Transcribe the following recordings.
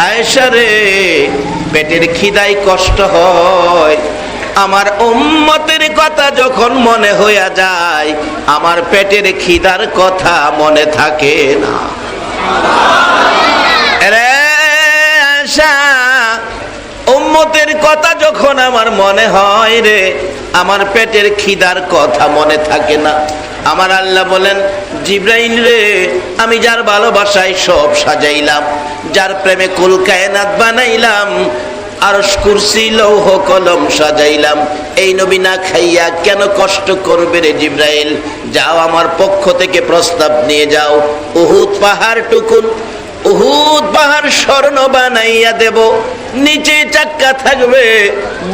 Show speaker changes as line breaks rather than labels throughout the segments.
আয়েশা রে, পেটের খিদায় কষ্ট হয়, আমার উম্মতের কথা যখন মনে হইয়া যায় আমার পেটের খিদার কথা মনে থাকে না। রে আয়েশা, উম্মতের কথা যখন আমার মনে হয় রে, আমার পেটের খিদার কথা মনে থাকে না। আমার আল্লাহ বলেন, জিব্রাইল রে, আমি যার ভালোবাসায় সব সাজাইলাম, যার প্রেমে কুল কায়নাত বানাইলাম, আরশ কুরসি লৌহ কলম সাজাইলাম, এই নবী না খাইয়া কেন কষ্ট করবে রে জিব্রাইল? যাও, আমার পক্ষ থেকে প্রস্তাব নিয়ে যাও, উহুদ পাহাড় টুকুন, উহুদ পাহাড় স্বর্ণ বানাইয়া দেব, নিচে চাক্কা থাকবে,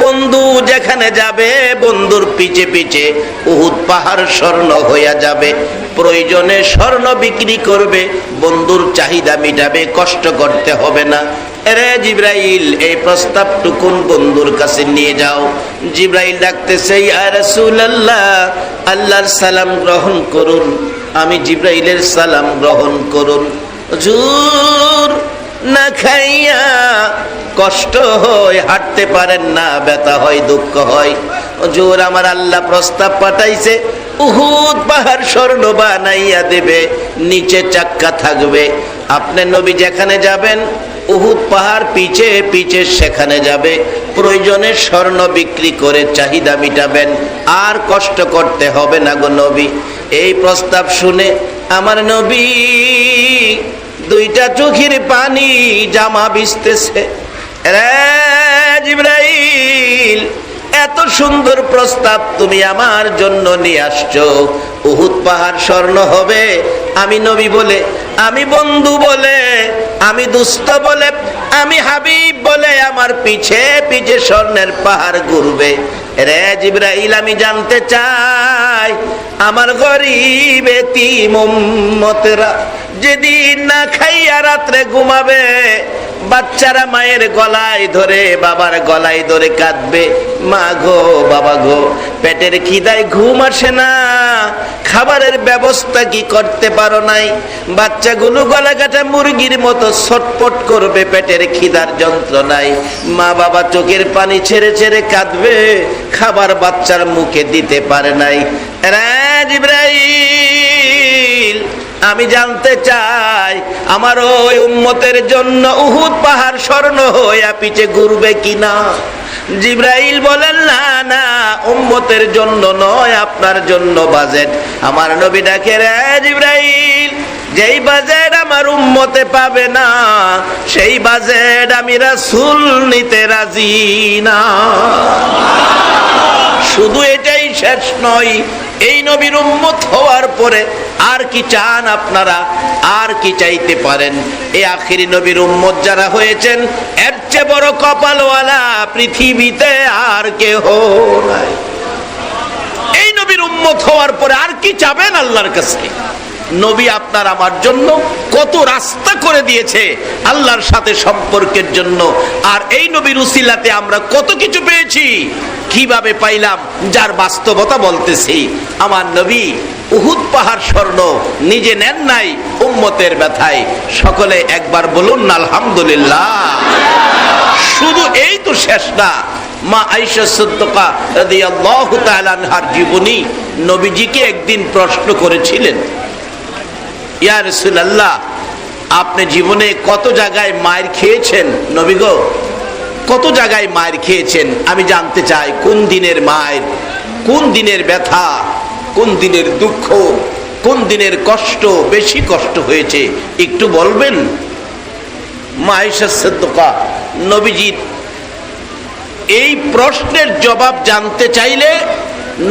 বন্ধু যেখানে যাবে বন্ধুর পিছে পিছে উহুদ পাহাড় স্বর্ণ হইয়া যাবে, প্রয়োজনে স্বর্ণ বিক্রি করবে, বন্ধুর চাহিদা মিটাবে, কষ্ট করতে হবে না। এরে জিব্রাইল, এই প্রস্তাবটুকুন বন্ধুর কাছে নিয়ে যাও। জিব্রাইল ডাকতেছে, ইয়া রাসূলুল্লাহ, আল্লাহর সালাম গ্রহণ করুন। আমি জিব্রাইলের সালাম গ্রহণ করুন। হুজুর, না খাইয়া কষ্ট হয়, হাঁটতে পারেন না, ব্যথা হয়, দুঃখ হয়। হুজুর, আমার আল্লাহ প্রস্তাব পাঠাইছে, উহুদ পাহাড় স্বর্ণ বানাইয়া দেবে, নিচে চাক্কা থাকবে, আপনি নবী যেখানে যাবেন উহুদ পাহাড় পিছে পিছে সেখানে যাবে, প্রয়োজনে স্বর্ণ বিক্রি করে চাহিদা মিটাবেন, আর কষ্ট করতে হবে না গো নবী। এই প্রস্তাব শুনে আমার নবী দুইটা চোখের পানি জামা ভিজতেছে। রে জিব্রাইল, এত সুন্দর প্রস্তাব তুমি আমার জন্য নিয়ে আসছো, উহুদ পাহাড় স্বর্ণ হবে, আমি নবী বলে, আমি বন্ধু বলে, আমি দুস্থ বলে, আমি হাবিব বলে আমার পিছে পিছে স্বর্ণের পাহাড় ঘুরবে। রে জিব্রাইল, আমি জানতে চাই আমার গরিব এতিম উম্মতেরা যেদিন না খাইয়া রাত্রে ঘুমাবে, বাচ্চারা মায়ের গলায় ধরে, বাবার গলায় ধরে কাঁদবে, মা গো, বাবা গো, পেটের খিদায় ঘুম আসে না, খাবারের ব্যবস্থা কি করতে পারো নাই? বাচ্চাগুলো গলা কাটা মুরগির মতো ছটপট করবে পেটের খিদার যন্ত্রণায়, মা বাবা চোখের পানি ছেড়ে ছেড়ে কাঁদবে, খাবার বাচ্চার মুখে দিতে পারে নাই। রে জিব্রাইল, আমি জানতে চাই আমার ওই উম্মতের জন্য উহুদ পাহাড় স্বর্ণ হইয়া পিছে ঘুরবে কিনা? জিব্রাইল বলেন, না না, উম্মতের জন্য নয়, আপনার জন্য বাজেট। আমার নবী ডাকে, রে জিব্রাইল, যেই বাজেট আমার উম্মতে পাবে না সেই বাজেট আমি রাসূল নিতে রাজি না। শুধু এটাই শেষ নয়, এই নবীর উম্মত হওয়ার পরে আর কি চান আপনারা? আর কি চাইতে পারেন? এই আখিরি নবীর উম্মত যারা হয়েছেন, এর চেয়ে বড় কপালওয়ালা পৃথিবীতে আর কেহ নাই। এই নবীর উম্মত হওয়ার পরে আর কি চাবেন আল্লাহর কাছে? নবী আপনার আমার জন্য কত রাস্তা করে দিয়েছে আল্লাহর সাথে সম্পর্কের জন্য, আর এই নবীর উসিলাতে আমরা কত কিছু পেয়েছি। কিভাবে পাইলাম? যার বাস্তবতা বলতেছি। আমার নবী উহুদ পাহাড় স্বর্ণ নিজে নেন নাই, উম্মতের ব্যথায়। সকলে একবার বলুন না আলহামদুলিল্লাহ। শুধু এই তো শেষ না, মা আয়েশা সিদ্দিকা রাদিয়াল্লাহু তাআলা আনহার জীবনী নবীজিকে একদিন প্রশ্ন করেছিলেন, ইয়া রাসূলুল্লাহ, আপনি জীবনে কত জায়গায় মায়ের খেয়েছেন? নবী গো, কত জায়গায় মায়ের খেয়েছেন? আমি জানতে চাই কোন দিনের মায়ের, কোন দিনের ব্যথা, কোন দিনের দুঃখ, কোন দিনের কষ্ট বেশি কষ্ট হয়েছে একটু বলবেন? মা আয়েশা সিদ্দিকা নবীজির এই প্রশ্নের জবাব জানতে চাইলে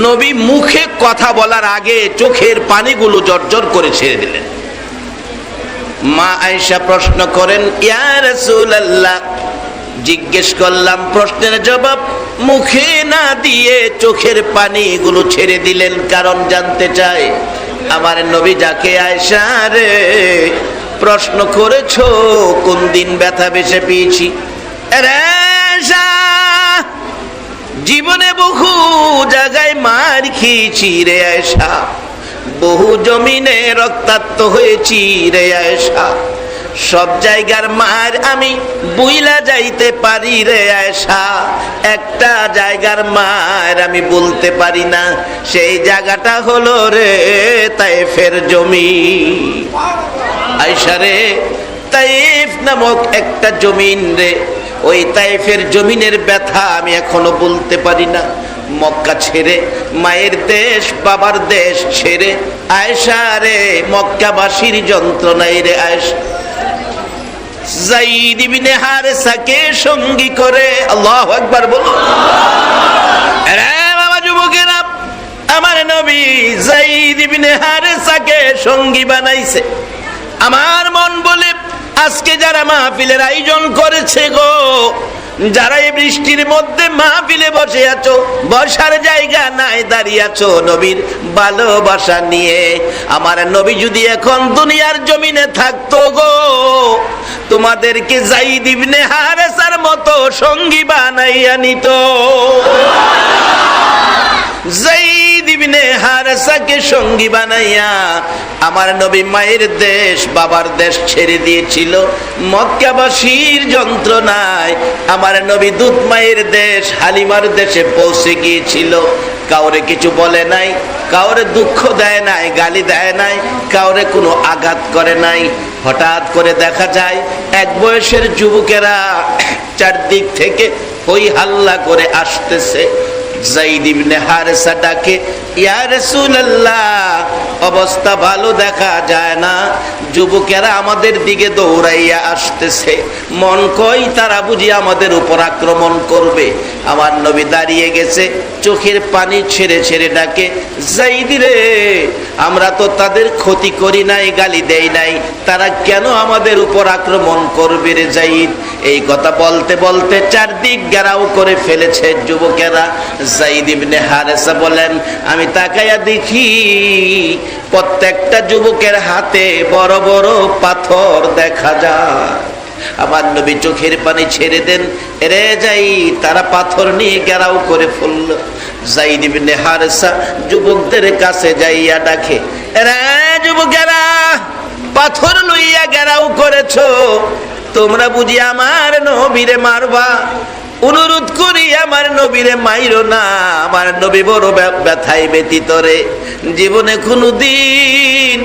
নবী মুখে কথা বলার আগে চোখের পানিগুলো জর্জর করে ছেড়ে দিলেন। মা আয়েশা প্রশ্ন করেন, ইয়া রাসূলুল্লাহ, জিজ্ঞেস করলাম, প্রশ্নের জবাব মুখে না দিয়ে চোখের পানিগুলো ছেড়ে দিলেন, কারণ জানতে চাই। আমার নবী যাকে আয়েশা রে প্রশ্ন করেছো কোন দিন ব্যথা বেশি পেয়েছি, জীবনে বহু জায়গায় মার খেয়েছি রে আয়েশা, বহু জমিনে রক্তাক্ত হয়েছি রে আয়েশা, সব জায়গার মার আমি বুইলা যাইতে পারি রে আয়েশা, একটা জায়গার মার আমি বলতে পারি না, সেই জায়গাটা হলো রে তায়েফের জমিন। আয়েশা রে, তায়েফ নামক একটা জমিন রে, ওই তায়েফের জমিনের ব্যথা আমি এখনো বলতে পারি না। মক্কা ছেড়ে, মায়ের দেশ বাবার দেশ ছেড়ে আয়েশা রে, মক্কাবাসীর যন্ত্রণায় রে আয়েশা যায়েদ ইবনে হারেসাকে সঙ্গী করে, আল্লাহু আকবার বলুন। আরে বাবা যুবকেরা, আমার নবী যায়েদ ইবনে হারেসাকে সঙ্গী বানাইছে। আমার মন বলে আজকে যারা মাহফিলের আয়োজন করেছে গো, যারা এই বৃষ্টির মধ্যে মাহফিলে বসে আছো, বসার জায়গা নাই, দাঁড়িয়ে আছো নবীর ভালোবাসা নিয়ে। আমার নবী যদি এখন দুনিয়ার জমিনে থাকতো গো, তোমাদেরকে যায়েদ ইবনে হারেসার মতো সঙ্গী বানাইয়া নিত। যায়েদ ইবনে হারেসাকে সঙ্গী বানাইয়া আমার নবী মায়ের দেশ বাবার দেশ ছেড়ে দিয়েছিল। মক্কাবাসীর যন্ত্রণায় আমার নবী দুধ মায়ের দেশ হালিমার দেশে পৌঁছে গিয়েছিল। কাউরে কিছু বলে নাই, কাউরে দুঃখ দেয় নাই, গালি দেয় নাই, কাউরে কোনো আঘাত করে নাই। হঠাৎ করে দেখা যায় এক বয়সের যুবকেরা চারদিক থেকে হই হাল্লা করে আসতেছে। যায়েদ ইবনে হারেসা ডাকে, ইয়া রাসূলুল্লাহ, অবস্থা ভালো দেখা যায় না, যুবকেরা আমাদের দিকে দৌড়াইয়া আসতেছে, মন কই তারা বুঝি আমাদের উপর আক্রমণ করবে। আমার নবী দাঁড়িয়ে গেছে, চোখের পানি ছেড়ে ছেড়ে ডাকে, যায়েদ রে, আমরা তো তাদের ক্ষতি করি নাই, গালি দেই নাই, তারা কেন আমাদের উপর আক্রমণ করবে রে যায়েদ? এই কথা বলতে বলতে চারদিক ঘেরাও করে ফেলেছে যুবকেরা। যায়েদ ইবনে হারেসা বলেন, আমি তাকাইয়া দেখি প্রত্যেকটা যুবকের হাতে বড় বড় পাথর দেখা যায়। আমার নবী চোখের পানি ছেড়ে দেন, রে যায়েদ, তারা পাথর নিয়ে ঘেরাও করে ফেলল। যায়েদ ইবনে হারেসা যুবকদের কাছে যাইয়া ডাকে, রে যুবকেরা, পাথর লইয়া ঘেরাও করেছো, তোমরা বুঝি আমার নবীরে মারবা? অনুরোধ করি আমার নবীরে মাইরো না, আমার নবী বড় ব্যথায় ব্যতীত রে। জীবনে কোনদিন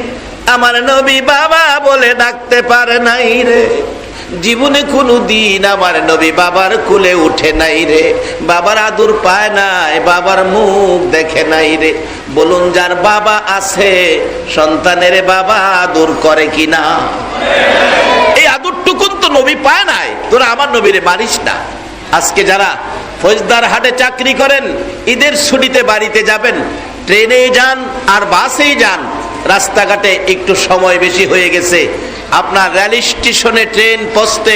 আমার নবী বাবা বলে ডাকতে পারে নাই রে, জীবনে কোনদিন আমার নবী বাবার কোলে উঠে নাই রে, বাবার আদর পায় নাই, বাবার মুখ দেখে নাই রে। বলুন, যার বাবা আছে সন্তানের বাবা আদর করে কিনা? এই আদরটুকুন তো নবী পায় নাই, তোরা আমার নবীরে মারিস না। আজকে যারা ফৌজদার হাটে চাকরি করেন, ঈদের ছুটিতে বাড়িতে যাবেন, ট্রেনেই যান আর বাসেই যান, রাস্তাঘাটে একটু সময় বেশি হয়ে গেছে, আপনার রেল স্টেশনে ট্রেন পৌঁছতে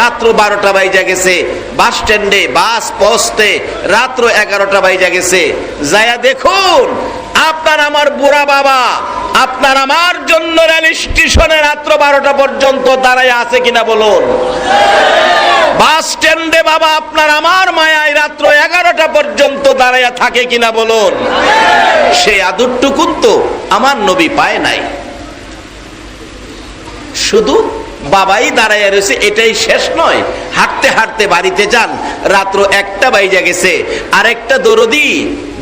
রাত্র 12টা বাজে গেছে, বাস স্ট্যান্ডে বাস পৌঁছতে রাত্র 11টা বাজে গেছে। যায়া দেখুন, আপনার আমার বুড়া বাবা আপনার আমার জন্য রেল স্টেশনে রাত্র 12টা পর্যন্ত দাঁড়ায় আছে কিনা বলুন? বাস স্ট্যান্ডে বাবা আপনার আমার মায়ায় রাত্র 11টা পর্যন্ত দাঁড়ায় থাকে কিনা বলুন? সেই আদরটুকুন তো আমার নবী পায় নাই। শুধু বাবাই দাঁড়াইয়া রয়েছে, এটাই শেষ নয়, হাঁটতে হাঁটতে বাড়িতে যান, রাত্র 1টা বাজে গেছে, আরেকটা দরদি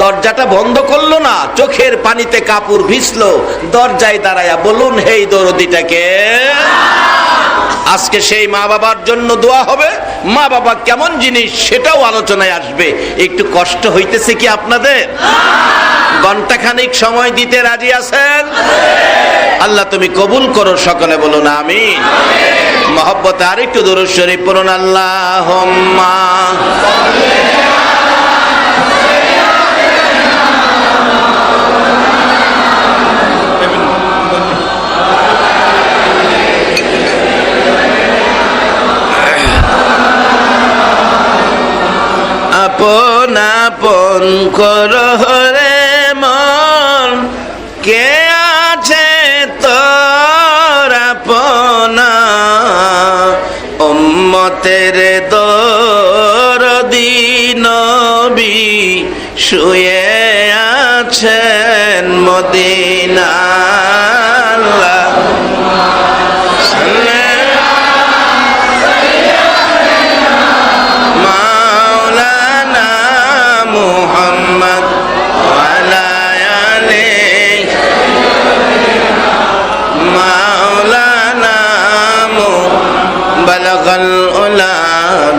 দরজাটা বন্ধ করলো না, চোখের পানিতে কাপড় ভিজলো, দরজায় দাঁড়ায়া বলুন, হেই দরদিটাকে। আজকে সেই মা বাবার জন্য দোয়া হবে, মা বাবা কেমন জিনিস সেটাও আলোচনায় আসবে। একটু কষ্ট হইতেছে কি আপনাদের? ঘন্টাখানিক সময় দিতে রাজি আছেন? আল্লাহ তুমি কবুল করো, সকলে বলুন আমিন। মহব্বতে আরেকটু দুরূদ শরীফ পড়ুন, আল্লাহুম্মা আপন আপন করো রে মন, কে আছে তোর আপনা, উম্মতের দরদি নবী শুয়ে আছেন মদিনা। আল্লাহুম্মা সাল্লি العلا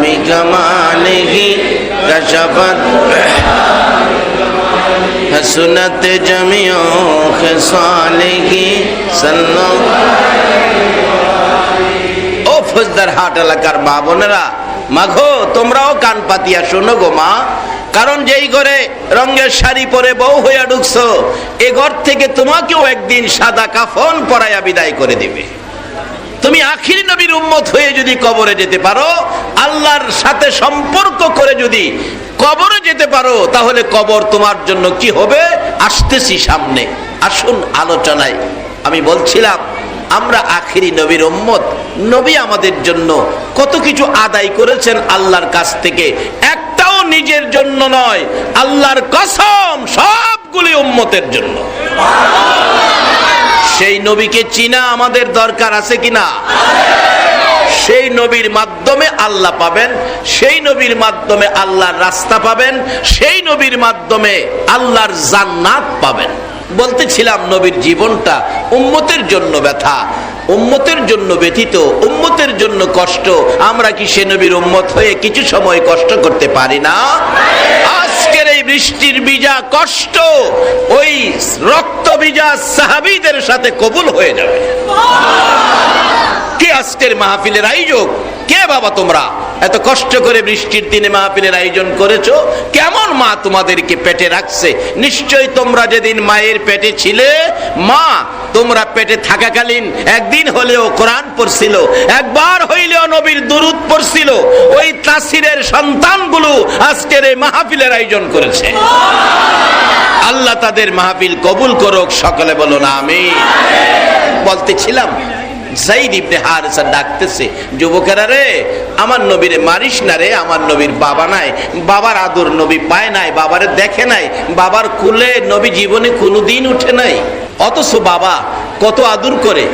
بكماله كشفت حسنت جميع خصاله صلى ও ফৌজদারহাট এলাকার মা বোনেরা, মাগো তোমরাও কান পাতিয়া শোনো গো মা। কারণ যেই ঘরে রঙের শাড়ি পরে বউ হইয়া ঢুকছো, এ ঘর থেকে তোমাকেও একদিন সাদা কাফন পরাইয়া বিদায় করে দিবে। তুমি আখিরি নবীর উম্মত হয়ে যদি কবরে যেতে পারো, আল্লাহর সাথে সম্পর্ক করে যদি কবরে যেতে পারো, তাহলে কবর তোমার জন্য কি হবে আসতেছি সামনে। আসুন আলোচনায়। আমি বলছিলাম আমরা আখিরি নবীর উম্মত, নবী আমাদের জন্য কত কিছু আদায় করেছেন আল্লাহর কাছ থেকে, একটাও নিজের জন্য নয়, আল্লাহর কসম সবগুলি উম্মতের জন্য। সেই নবীকে চিনা আমাদের দরকার আছে কিনা? সেই নবীর মাধ্যমে আল্লাহ পাবেন, সেই নবীর মাধ্যমে আল্লাহর রাস্তা পাবেন, সেই নবীর মাধ্যমে আল্লাহর জান্নাত পাবেন। বলতেছিলাম নবীর জীবনটা উম্মতের জন্য ব্যথা, উম্মতের জন্য ব্যথিত, উম্মতের জন্য কষ্ট। আমরা কি সে নবীর উম্মত হয়ে কিছু সময় কষ্ট করতে পারি না? আজকের এই বৃষ্টির ভিজা কষ্ট ওই রক্ত ভিজা সাহাবীদের সাথে কবুল হয়ে যাবে। কে আজকের মাহফিলের আয়োজক? কে বাবা তোমরা এত কষ্ট করে বৃষ্টির দিনে মাহফিলের আয়োজন করেছো? কেমন মা তোমাদেরকে পেটে রাখছে? নিশ্চয়ই তোমরা যেদিন মায়ের পেটে ছিলে, মা তোমরা পেটে থাকাকালীন একদিন হলেও কোরআন পড়ছিল, একবার হইলেও নবীর দুরূদ পড়ছিল। ওই তাসিরের সন্তানগুলো আজকের এই মাহফিলের আয়োজন করেছে। আল্লাহ তাদের মাহফিল কবুল করুক, সকলে বলুন আমিন। বলতেছিলাম যায়েদ ইবনে হারেসা ডাকতেছে, যুবকেরা রে, আমার নবীরে মারিস না রে, আমার নবীর বাবা নাই, বাবার আদর নবী পায় নাই, বাবারে দেখে নাই, বাবার কুলে নবী জীবনে কোনোদিন উঠে নাই, অথচ বাবা কত আদর করে।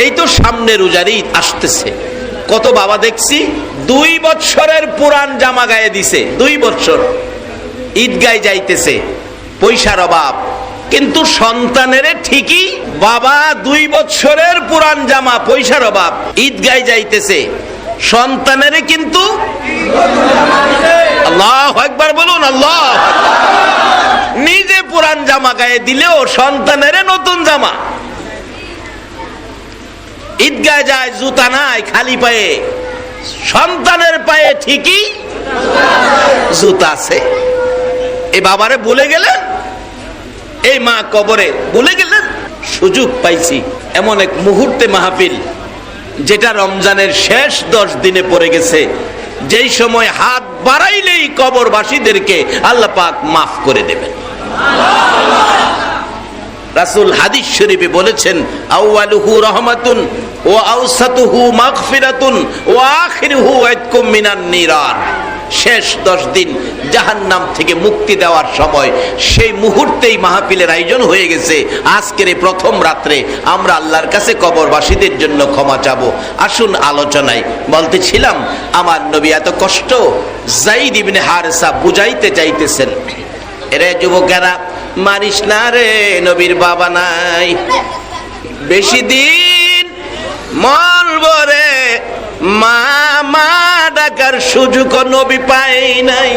এই তো সামনে রোজার ঈদ আসতেছে, কত বাবা দেখছি 2 বছরের পুরান জামা গায়ে দিছে, 2 বছর ঈদগায় যাইতেছে, পয়সার অভাব, কিন্তু সন্তানের ঠিকই বাবা 2 বছরের পুরান জামা, পয়সার অভাব, ঈদগায় যাইতেছে, সন্তানের কিন্তু আল্লাহু আকবার বলুন, আল্লাহ। নিজে পুরান জামা গায়ে দিলেও সন্তানের নতুন জামা। ঈদগায় যায় জুতা নাই, খালি পায়ে, সন্তানের পায়ে ঠিকই জুতা আছে। এই বাবারে ভুলে গেলেন, এই মা কবরে ভুলে গেলেন। সুযোগ পাইছি এমন এক মুহূর্তে মাহফিল, যেটা রমজানের শেষ 10 দিনে পড়ে গেছে, যেই সময় হাত বাড়াইলেই কবরবাসীদেরকে আল্লাহ পাক মাফ করে দেবেন। রাসূল হাদিস শরীফে বলেছেন, আউয়ালুহু রাহমাতুন ওয়া আওসাতুহু মাগফিরাতুন ওয়া আখিরুহু ইতকুম মিনান নিরান। শেষ 10 দিন জাহান্নাম থেকে মুক্তি দেওয়ার সময়, সেই মুহূর্তেই মাহফিলের আয়োজন হয়ে গেছে। আজকের এই প্রথম রাত্রে আমরা আল্লাহর কাছে কবরবাসীদের জন্য ক্ষমা চাবো। আসুন আলোচনায়। বলতেছিলাম আমার নবী এত কষ্ট যায়েদ ইবনে হারেসা বুঝাইতে চাইতেছেন, এরে যুবকেরা মারিস না রে, নবীর বাবা নাই, বেশি দিন মন ভরে মা মা ডাকার সুযোগ নবী পাই নাই,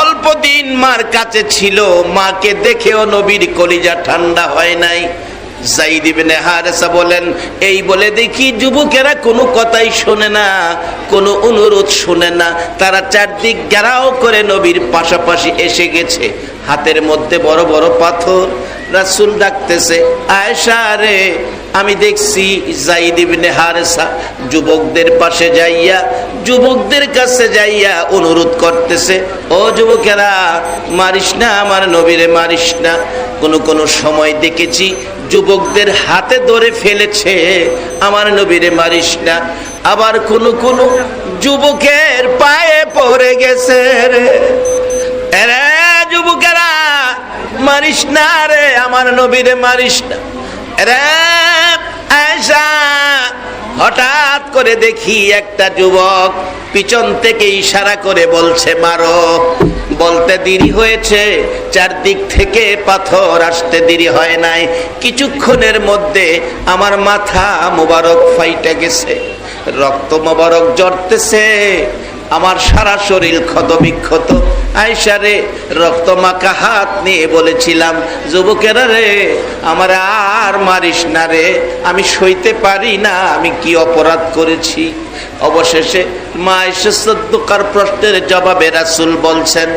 অল্প দিন মার কাছে ছিল, মাকে দেখেও নবীর কলিজা ঠান্ডা হয় নাই। যায়েদ ইবনে হারেসা বলেন, এই বলে দেখি যুবকেরা কোনো কথাই শোনে না, কোনো অনুরোধ শোনে না, তারা চারদিক ঘেরাও করে নবীর পাশাপাশি এসে গেছে, হাতের মধ্যে বড় বড় পাথর। রাসূল ডাকতেছে, আয়েশা রে, আমি দেখছি যায়েদ ইবনে হারেসা যুবকদের পাশে যাইয়া, যুবকদের কাছে যাইয়া অনুরোধ করতেছে, ও যুবকেরা মারিস না আমার নবীরে, মারিস না। কোন সময় দেখেছি যুবকদের হাতে ধরে ফেলেছে, আমার নবীরে মারিস না। আবার কোন যুবকের পায়ে পড়ে গেছে রে, এরে যুবকেরা মারিস না রে, আমার নবীরে মারিস না রে। আয়েশা, হঠাৎ করে দেখি একটা যুবক পিছন থেকে ইশারা করে বলছে মারো। বলতে দেরি হয়েছে, চারদিক থেকে পাথর আসতে দেরি হয় নাই, কিছুক্ষণের মধ্যে আমার মাথা মুবারক ফাইটে গেছে। রক্ত মোবারক ঝরতেছে, আমার সারা শরীর ক্ষত বিক্ষত। আয়েশা রে, রক্ত মাখা হাত নিয়ে বলেছিলাম, যুবকেরা রে, আমার আর মারিস না রে, আমি সইতে পারি না, আমি কি অপরাধ করেছি। অবশেষে মা আয়েশা সিদ্দিকার প্রশ্নের জবাবে রাসূল বলছেন,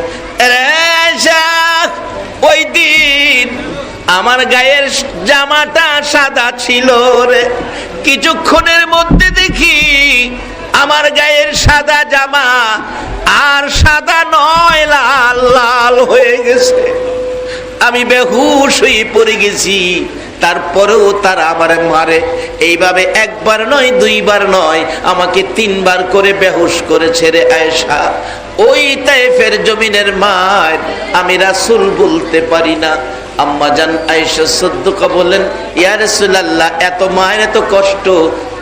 রে আয়েশা, ওই দিন আমার গায়ের জামাটা সাদা ছিল রে, কিছুক্ষণের মধ্যে দেখি আমার গায়ের সাদা জামা আর সাদা নয়, লাল লাল হয়ে গেছে। আমি বেহুশ হয়ে পড়ে গেছি। তারপরেও তারা আমারে মারে। এইভাবে একবার নয়, দুইবার নয়, আমাকে 3 বার করে বেহুশ করেছে রে আয়েশা। ওই তায়েফের জমিনের মার আমি রাসূল বলতে পারি না। আম্মা জান আয়েশা সিদ্দিকা বলেন, ইয়া রাসূলুল্লাহ, এত মায়ের এত কষ্ট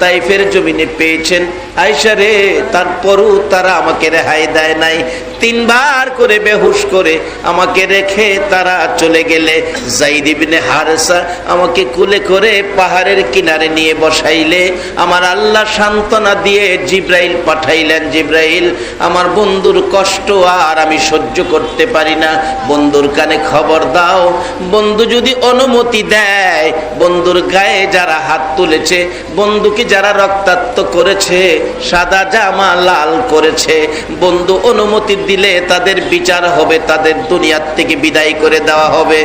তায়েফের জমিনে পেয়েছেন আয়েশা রে, তারপরও তারা আমাকে রেহাই দেয় নাই। 3 বার করে বেহুশ করে আমাকে রেখে তারা চলে গেলে যায়েদ ইবনে হারেসা আমাকে কুলে করে পাহাড়ের কিনারে নিয়ে বসাইলে আমার আল্লাহ সান্ত্বনা দিয়ে জিব্রাইল পাঠাইলেন, জিব্রাইল, আমার বন্ধুর কষ্ট আর আমি সহ্য করতে পারি না, বন্ধুর কানে খবর দাও, বন্ধু যদি অনুমতি দেয়, বন্ধুর গায়ে যারা হাত তুলেছে, বন্ধুকে যারা রক্তাক্ত করেছে, সাদা জামা লাল করেছে, বন্ধু অনুমতি দিলে তাদের বিচার হবে, তাদের দুনিয়ার থেকে বিদায় করে দেওয়া হবে।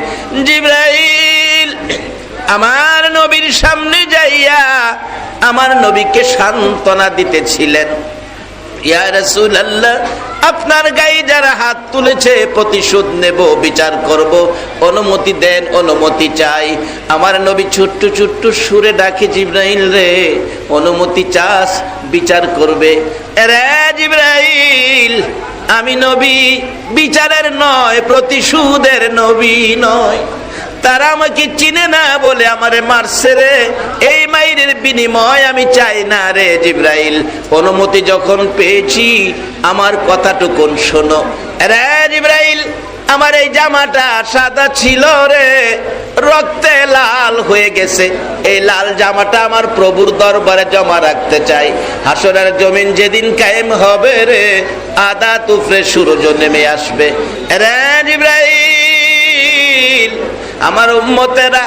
জিবরাইল আমার নবীর সামনে যাইয়া আমার নবীকে সান্ত্বনা দিতেছিলেন, ইয়া রাসূলুল্লাহ, আপনার গায়ে যারা হাত তুলেছে প্রতিশোধ নেব, বিচার করব, অনুমতি দেন, অনুমতি চাই। আমার নবী ছোট্ট ছোট্ট সুরে ডাকে, জিবরাইল রে, অনুমতি চাস, বিচার করবে। রে জিবরাইল, আমি নবী বিচারের নয়, প্রতিশোধের নবী নয়। তারা আমাকে চিনে না বলে আমারে মারছে রে, এই মাইরের বিনিময় আমি চাই না রে জিবরাইল। অনুমতি যখন পেয়েছি আমার কথাটুকুন শোনো। রে জিবরাইল, আমার এই জামাটা সাদা ছিল রে, রক্তে লাল হয়ে গেছে, এই লাল জামাটা আমার প্রভুর দরবারে জমা রাখতে চাই। হাসরের জমিন যেদিন কায়েম হবে রে, আদা তুফরে সূর্য নেমে আসবে। রে জিবরাইল, আমার উম্মতেরা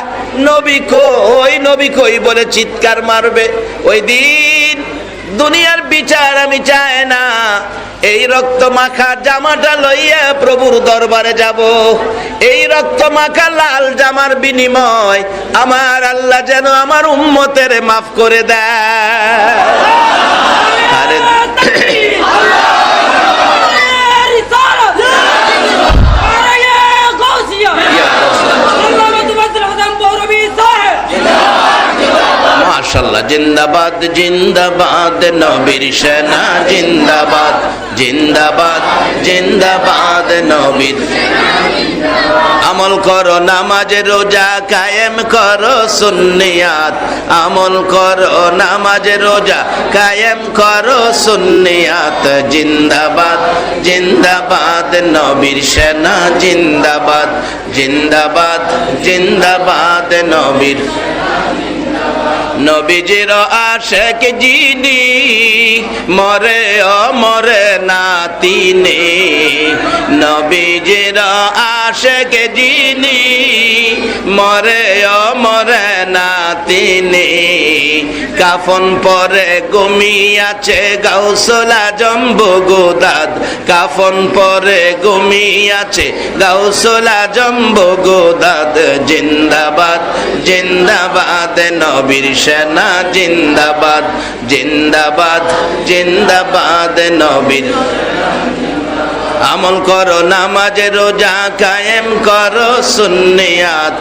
নবী কই, নবী কই বলে চিৎকার মারবে। ওই দিন দুনিয়ার বিচার আমি চাই না, এই রক্ত মাখা জামাটা লইয়া প্রভুর দরবারে যাব। এই রক্ত মাখা লাল জামার বিনিময় আমার আল্লাহ যেন আমার উম্মতের মাফ করে দেয়। আরে মাশাআল্লাহ, জিন্দাবাদ জিন্দাবাদ নবীর সেনা, জিন্দাবাদ জিন্দাবাদ জিন্দাবাদ নবীর। আমল করো নামাজ রোজা কায়েম করো সুন্নিয়াত, আমল করো নামাজ রোজা কায়েম করো সুন্নিয়াত। জিন্দাবাদ জিন্দাবাদ নবীর সেনা, জিন্দাবাদ জিন্দাবাদ জিন্দাবাদ নবীর। নবীজির আশেক যিনি, মরে অমরে না তিনি। নবীজির আশেক যিনি, মরে অমরে না তিনি। কাফন পরে ঘুমিয়াছে গাউসুল আজম বগদাদ, কাফন পরে ঘুমিয়াছে গাউসুল আজম বগদাদ। জিন্দাবাদ জিন্দাবাদ নবীর সেনা, জিন্দাবাদ জিন্দাবাদ জিন্দাবাদ নবীর। আমল করো নামাজ রোজা কায়েম করো সুন্নিয়াত,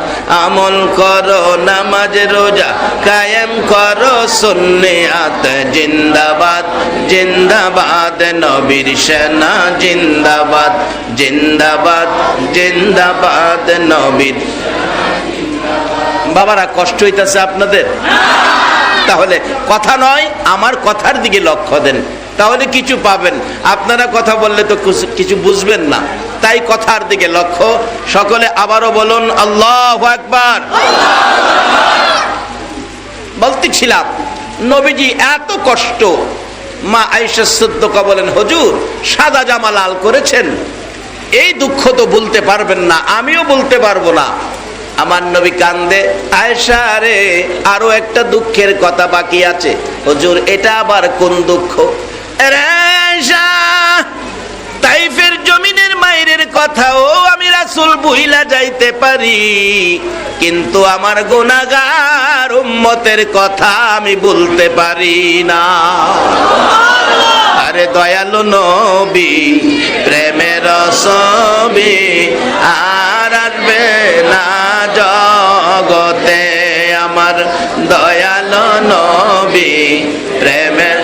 আমল করো নামাজ রোজা কায়েম করো সুন্নিয়াত। জিন্দাবাদ জিন্দাবাদ নবীর সেনা, জিন্দাবাদ জিন্দাবাদ জিন্দাবাদ নবীর। বাবারা, কষ্ট হইতেছে আপনাদের? তাহলে কথা নয়, আমার কথার দিকে লক্ষ্য দেন, তাহলে কিছু পাবেন। আপনারা কথা বললে তো কিছু বুঝবেন না, তাই কথার দিকে লক্ষ্য। সকলে আবারও বলুন আল্লাহু আকবার। বলতেছিলাম নবীজি এত কষ্ট, মা আয়েশা সিদ্দিকা বলেন, হুজুর সাদা জামা লাল করেছেন, এই দুঃখ তো বলতে পারবেন না, আমিও বলতে পারবো না। আমার নবী কান্দে, আয়েশা রে আরো একটা দুঃখের কথা বাকি আছে। হুজুর এটা আবার কোন দুঃখ? রে আয়েশা, তাইফের জমিনের মায়ের কথাও আমি রাসূল ভুইলা যাইতে পারি, কিন্তু আমার গুনাহগার উম্মতের কথা আমি বলতে পারি না। আরে দয়ালু নবী প্রেমের ছবি আর আসবে না জগতে, আমার দয়ালু নবী প্রেমের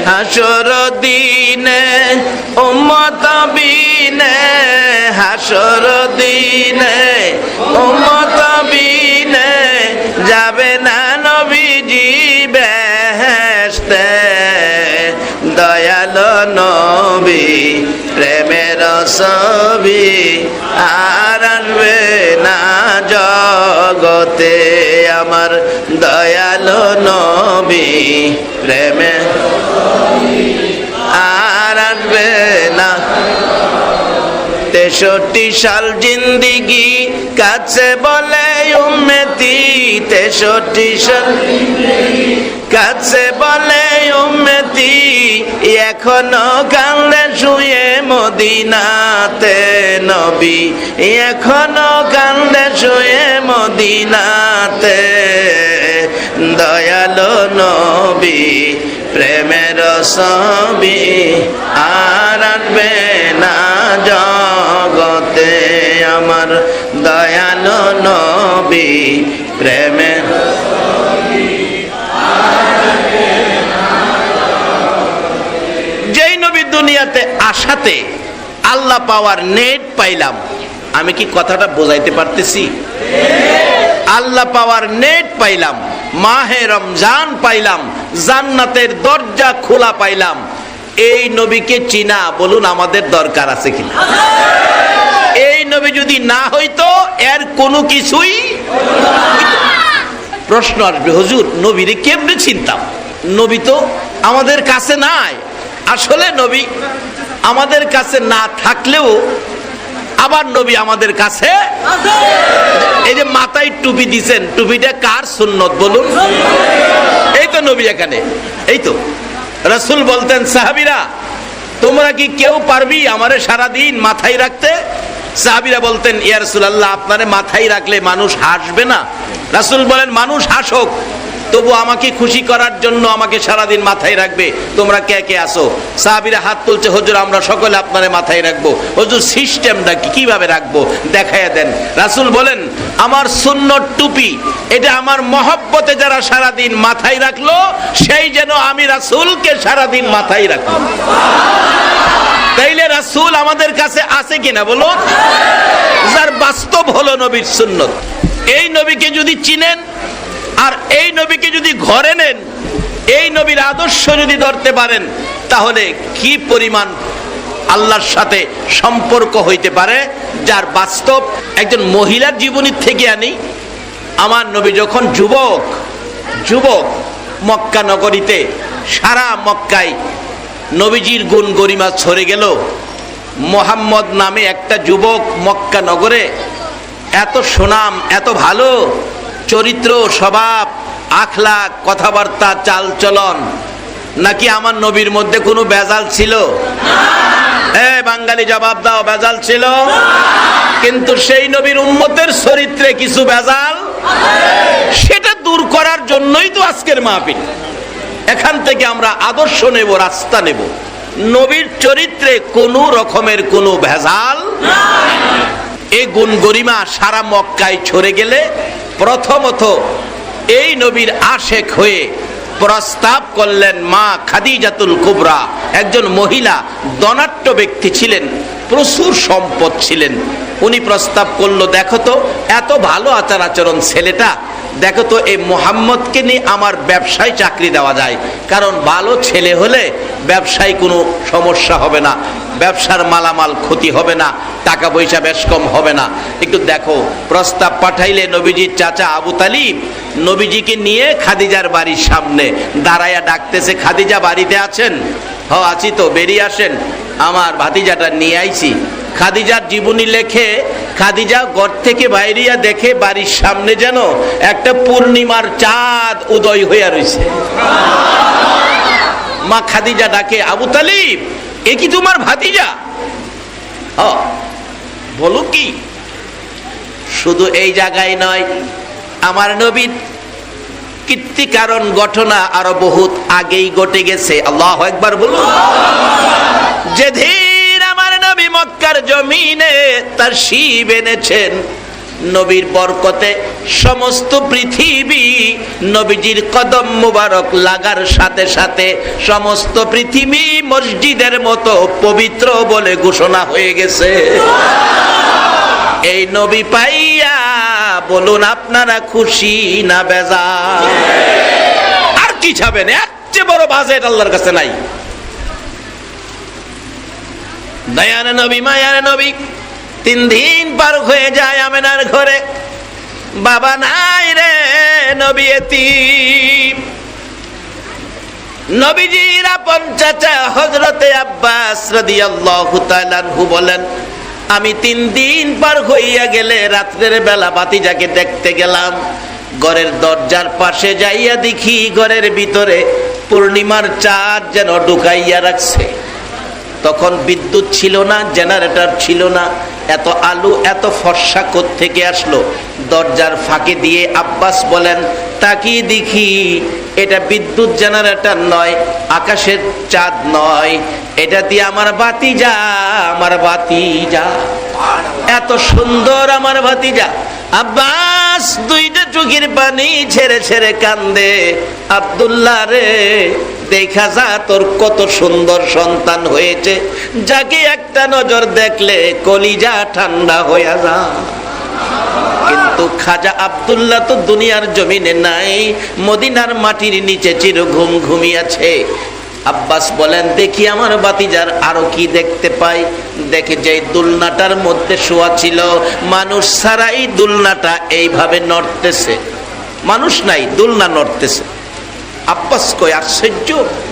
হাসর দিনে উম্মত বিনে, হাসর দিনে উম্মত বিনে যাবে না নবীজি বেহেশতে, দয়াল নবী প্রেমের ছবি আর আসবে না জগতে, আমার দয়াল নবী প্রেমে আর আসবে না। 63 সাল জিন্দিগি কাছে বলে উম্মতি, 63 সাল কাছে বলে উম্মতি, এখনো কান্দে শুয়ে মদিনাতে নবী, এখনো কান্দে শুয়ে মদিনাতে, দয়ালু নবী প্রেমের ছবি আর আসবে না জগতে, আমার দয়ালু নবী প্রেমের ছবি। যেই নবী দুনিয়াতে আসাতে আল্লাহ পাওয়ার নেট পাইলাম, আমি কি কথাটা বোঝাইতে পারতেছি? আল্লাহ পাওয়ার নেট পাইলাম, মাহে রমজান পাইলাম, জান্নাতের দরজা খোলা পাইলাম। এই নবীকে চিনা বলুন আমাদের দরকার আছে কিনা? এই নবী যদি না হইতো এর কোনো কিছুই। প্রশ্ন আসবে, হুজুর নবীরে কেমনে চিনতাম? নবী তো আমাদের কাছে নাই। আসলে নবী আমাদের কাছে না থাকলেও আবার নবী আমাদের কাছে। এই যে মাথায় টুপি দিছেন, টুপিটা কার সুন্নত বলুন? এই তো নবী এখানে, এই তো রাসূল বলতেন, সাহাবীরা তোমরা কি কেউ পারবি আমারে সারাদিন মাথায় রাখতে? সাহাবীরা বলতেন, ইয়া রাসূলুল্লাহ আপনারে মাথায় রাখলে মানুষ হাসবে না? রাসূল বলেন, মানুষ হাসুক, তবু আমাকে খুশি করার জন্য আমাকে সারাদিন মাথায় রাখবে। তোমরা কে কে আসো? সাহাবীরা হাত তুলছে, হুজুর আমরা সকলে আপনারে মাথায় রাখবো। হুজুর সিস্টেমটা কি, কিভাবে রাখবো দেখাইয়া দেন। রাসূল বলেন, আমার সুন্নত টুপি, এটা আমার মহব্বতে যারা সারাদিন মাথায় রাখলো, সেই যেন আমি রাসূলকে সারাদিন মাথায় রাখবো। তাইলে রাসূল আমাদের কাছে আছে কিনা বলুন? যার বাস্তব হলো নবীর সুন্নত। এই নবীকে যদি চিনেন আর এই নবীকে যদি ঘরে নেন, এই নবীর আদর্শ যদি ধরতে পারেন, তাহলে কি পরিমাণ আল্লাহর সাথে সম্পর্ক হইতে পারে যার বাস্তব। একজন মহিলার জীবনী থেকে আনি। আমার নবী যখন যুবক মক্কা নগরীতে, সারা মক্কায় নবীজির গুণ গরিমা ছড়ে গেল। মোহাম্মদ নামে একটা যুবক মক্কা নগরে, এত সুনাম, এত ভালো চরিত্র, স্বভাব, আখলাক, কথাবার্তা, চাল চলন। নাকি আমার নবীর মধ্যে কোনো বেজাল ছিল? বাঙালি জবাব দাও, বেজাল ছিল? কিন্তু সেই নবীর উম্মতের চরিত্রে কিছু বেজাল, সেটা দূর করার জন্যই তো আজকের মাহফিল। এখান থেকে আমরা আদর্শ নেব, রাস্তা নেব। নবীর চরিত্রে কোনো রকমের কোনো ভেজাল, এই গুণ গরিমা সারা মক্কায় ছড়ে গেলে প্রথমত এই নবীর আশেক হয়ে প্রস্তাব করলেন মা খাদিজাতুল কুবরা। একজন মহিলা, ধনাঢ্য ব্যক্তি ছিলেন, প্রচুর সম্পদ ছিলেন। উনি প্রস্তাব করলো, দেখো তো এত ভালো আচার আচরণ ছেলেটা, দেখো তো এই মুহাম্মদকে নিয়ে আমার ব্যবসায় চাকরি দেওয়া যায়। কারণ ভালো ছেলে হলে ব্যবসায় কোনো সমস্যা হবে না, ব্যবসার মালামাল ক্ষতি হবে না, টাকা পয়সা বেশ কম হবে না। একটু দেখো, প্রস্তাব পাঠাইলে নবীজির চাচা আবু তালিব নবীজিকে নিয়ে খাদিজার বাড়ির সামনে দাঁড়াইয়া ডাকতেছে, খাদিজা বাড়িতে আছেন? হ আছি তো, বেরিয়ে আসেন, আমার ভাতিজাটা নিয়ে আইছি। খাদিজার জীবনী লেখে, খাদিজা ঘর থেকে বাইরিয়া দেখে বাড়ির সামনে যেন একটা পূর্ণিমার চাঁদ উদয় হইয়া রয়েছে। মা খাদিজা ডাকে, আবু তালিব এ কি তোমার ভাতিজা? বলো কি? শুধু এই জায়গায় নয়, আমার নবীর কীর্তিকারণ ঘটনা আরো বহুত আগেই ঘটে গেছে। আল্লাহু আকবার বলুন। যেদিন আমার নবী মক্কার জমিনে তাশরীফ এনেছেন, নবীর বরকতে সমস্ত পৃথিবী নবীজির কদম মুবারক লাগার সাথে সাথে সমস্ত পৃথিবী মসজিদের মতো পবিত্র বলে ঘোষণা হয়ে গেছে। এই নবী পাইয়া বলুন আপনারা খুশি না বেজার? আর কি চাবেন? এর চেয়ে বড় বাজেট আল্লাহর কাছে নাই। দয়ার নবী, মায়ার নবী 3 দিন পার হয়ে যায় আমেনার ঘরে, বাবা নাই রে, নবী এতিম। নবীজির আপন চাচা হযরতে আব্বাস রাদিয়াল্লাহু তাআলা আনহু বলেন, আমি 3 দিন পার হইয়া গেলে রাত্রের বেলা ভাতিজাকে দেখতে গেলাম, ঘরের দরজার পাশে যাইয়া দেখি ঘরের ভিতরে পূর্ণিমার চাঁদ যেন ঢুকাইয়া রাখছে। তখন বিদ্যুৎ ছিল না, জেনারেটর ছিল না, এত আলো এত ফর্সা কোত্থেকে আসলো? দরজার ফাঁকে দিয়ে আব্বাস বলেন, তাকিয়ে দেখি এটা বিদ্যুৎ জেনারেটর নয়, আকাশের চাঁদ নয়, এটা দিয়ে আমার ভাতিজা, আমার ভাতিজা, এত সুন্দর আমার ভাতিজা। আব্বাস 2টা চোখের পানি ছেড়ে ছেড়ে কান্দে, আব্দুল্লাহ রে, দেখা যা তোর কত সুন্দর সন্তান হয়েছে, যাকে একটা নজর দেখলে কলিজা ঠান্ডা হয়ে যা। কিন্তু খাজা আব্দুল্লাহ তো দুনিয়ার জমিনে নাই, মদিনার মাটির নিচে চির ঘুম ঘুমিয়েছে। আব্বাস বলেন, দেখি আমার ভাতিজার আরো কি দেখতে পাই। দেখে যে দুলনাটার মধ্যে শোয়া ছিল, মানুষ ছাড়াই দুলনাটা এইভাবে নড়তেছে, মানুষ নাই, দুলনা নড়তেছে। আব্বাস কয়, আশ্চর্য,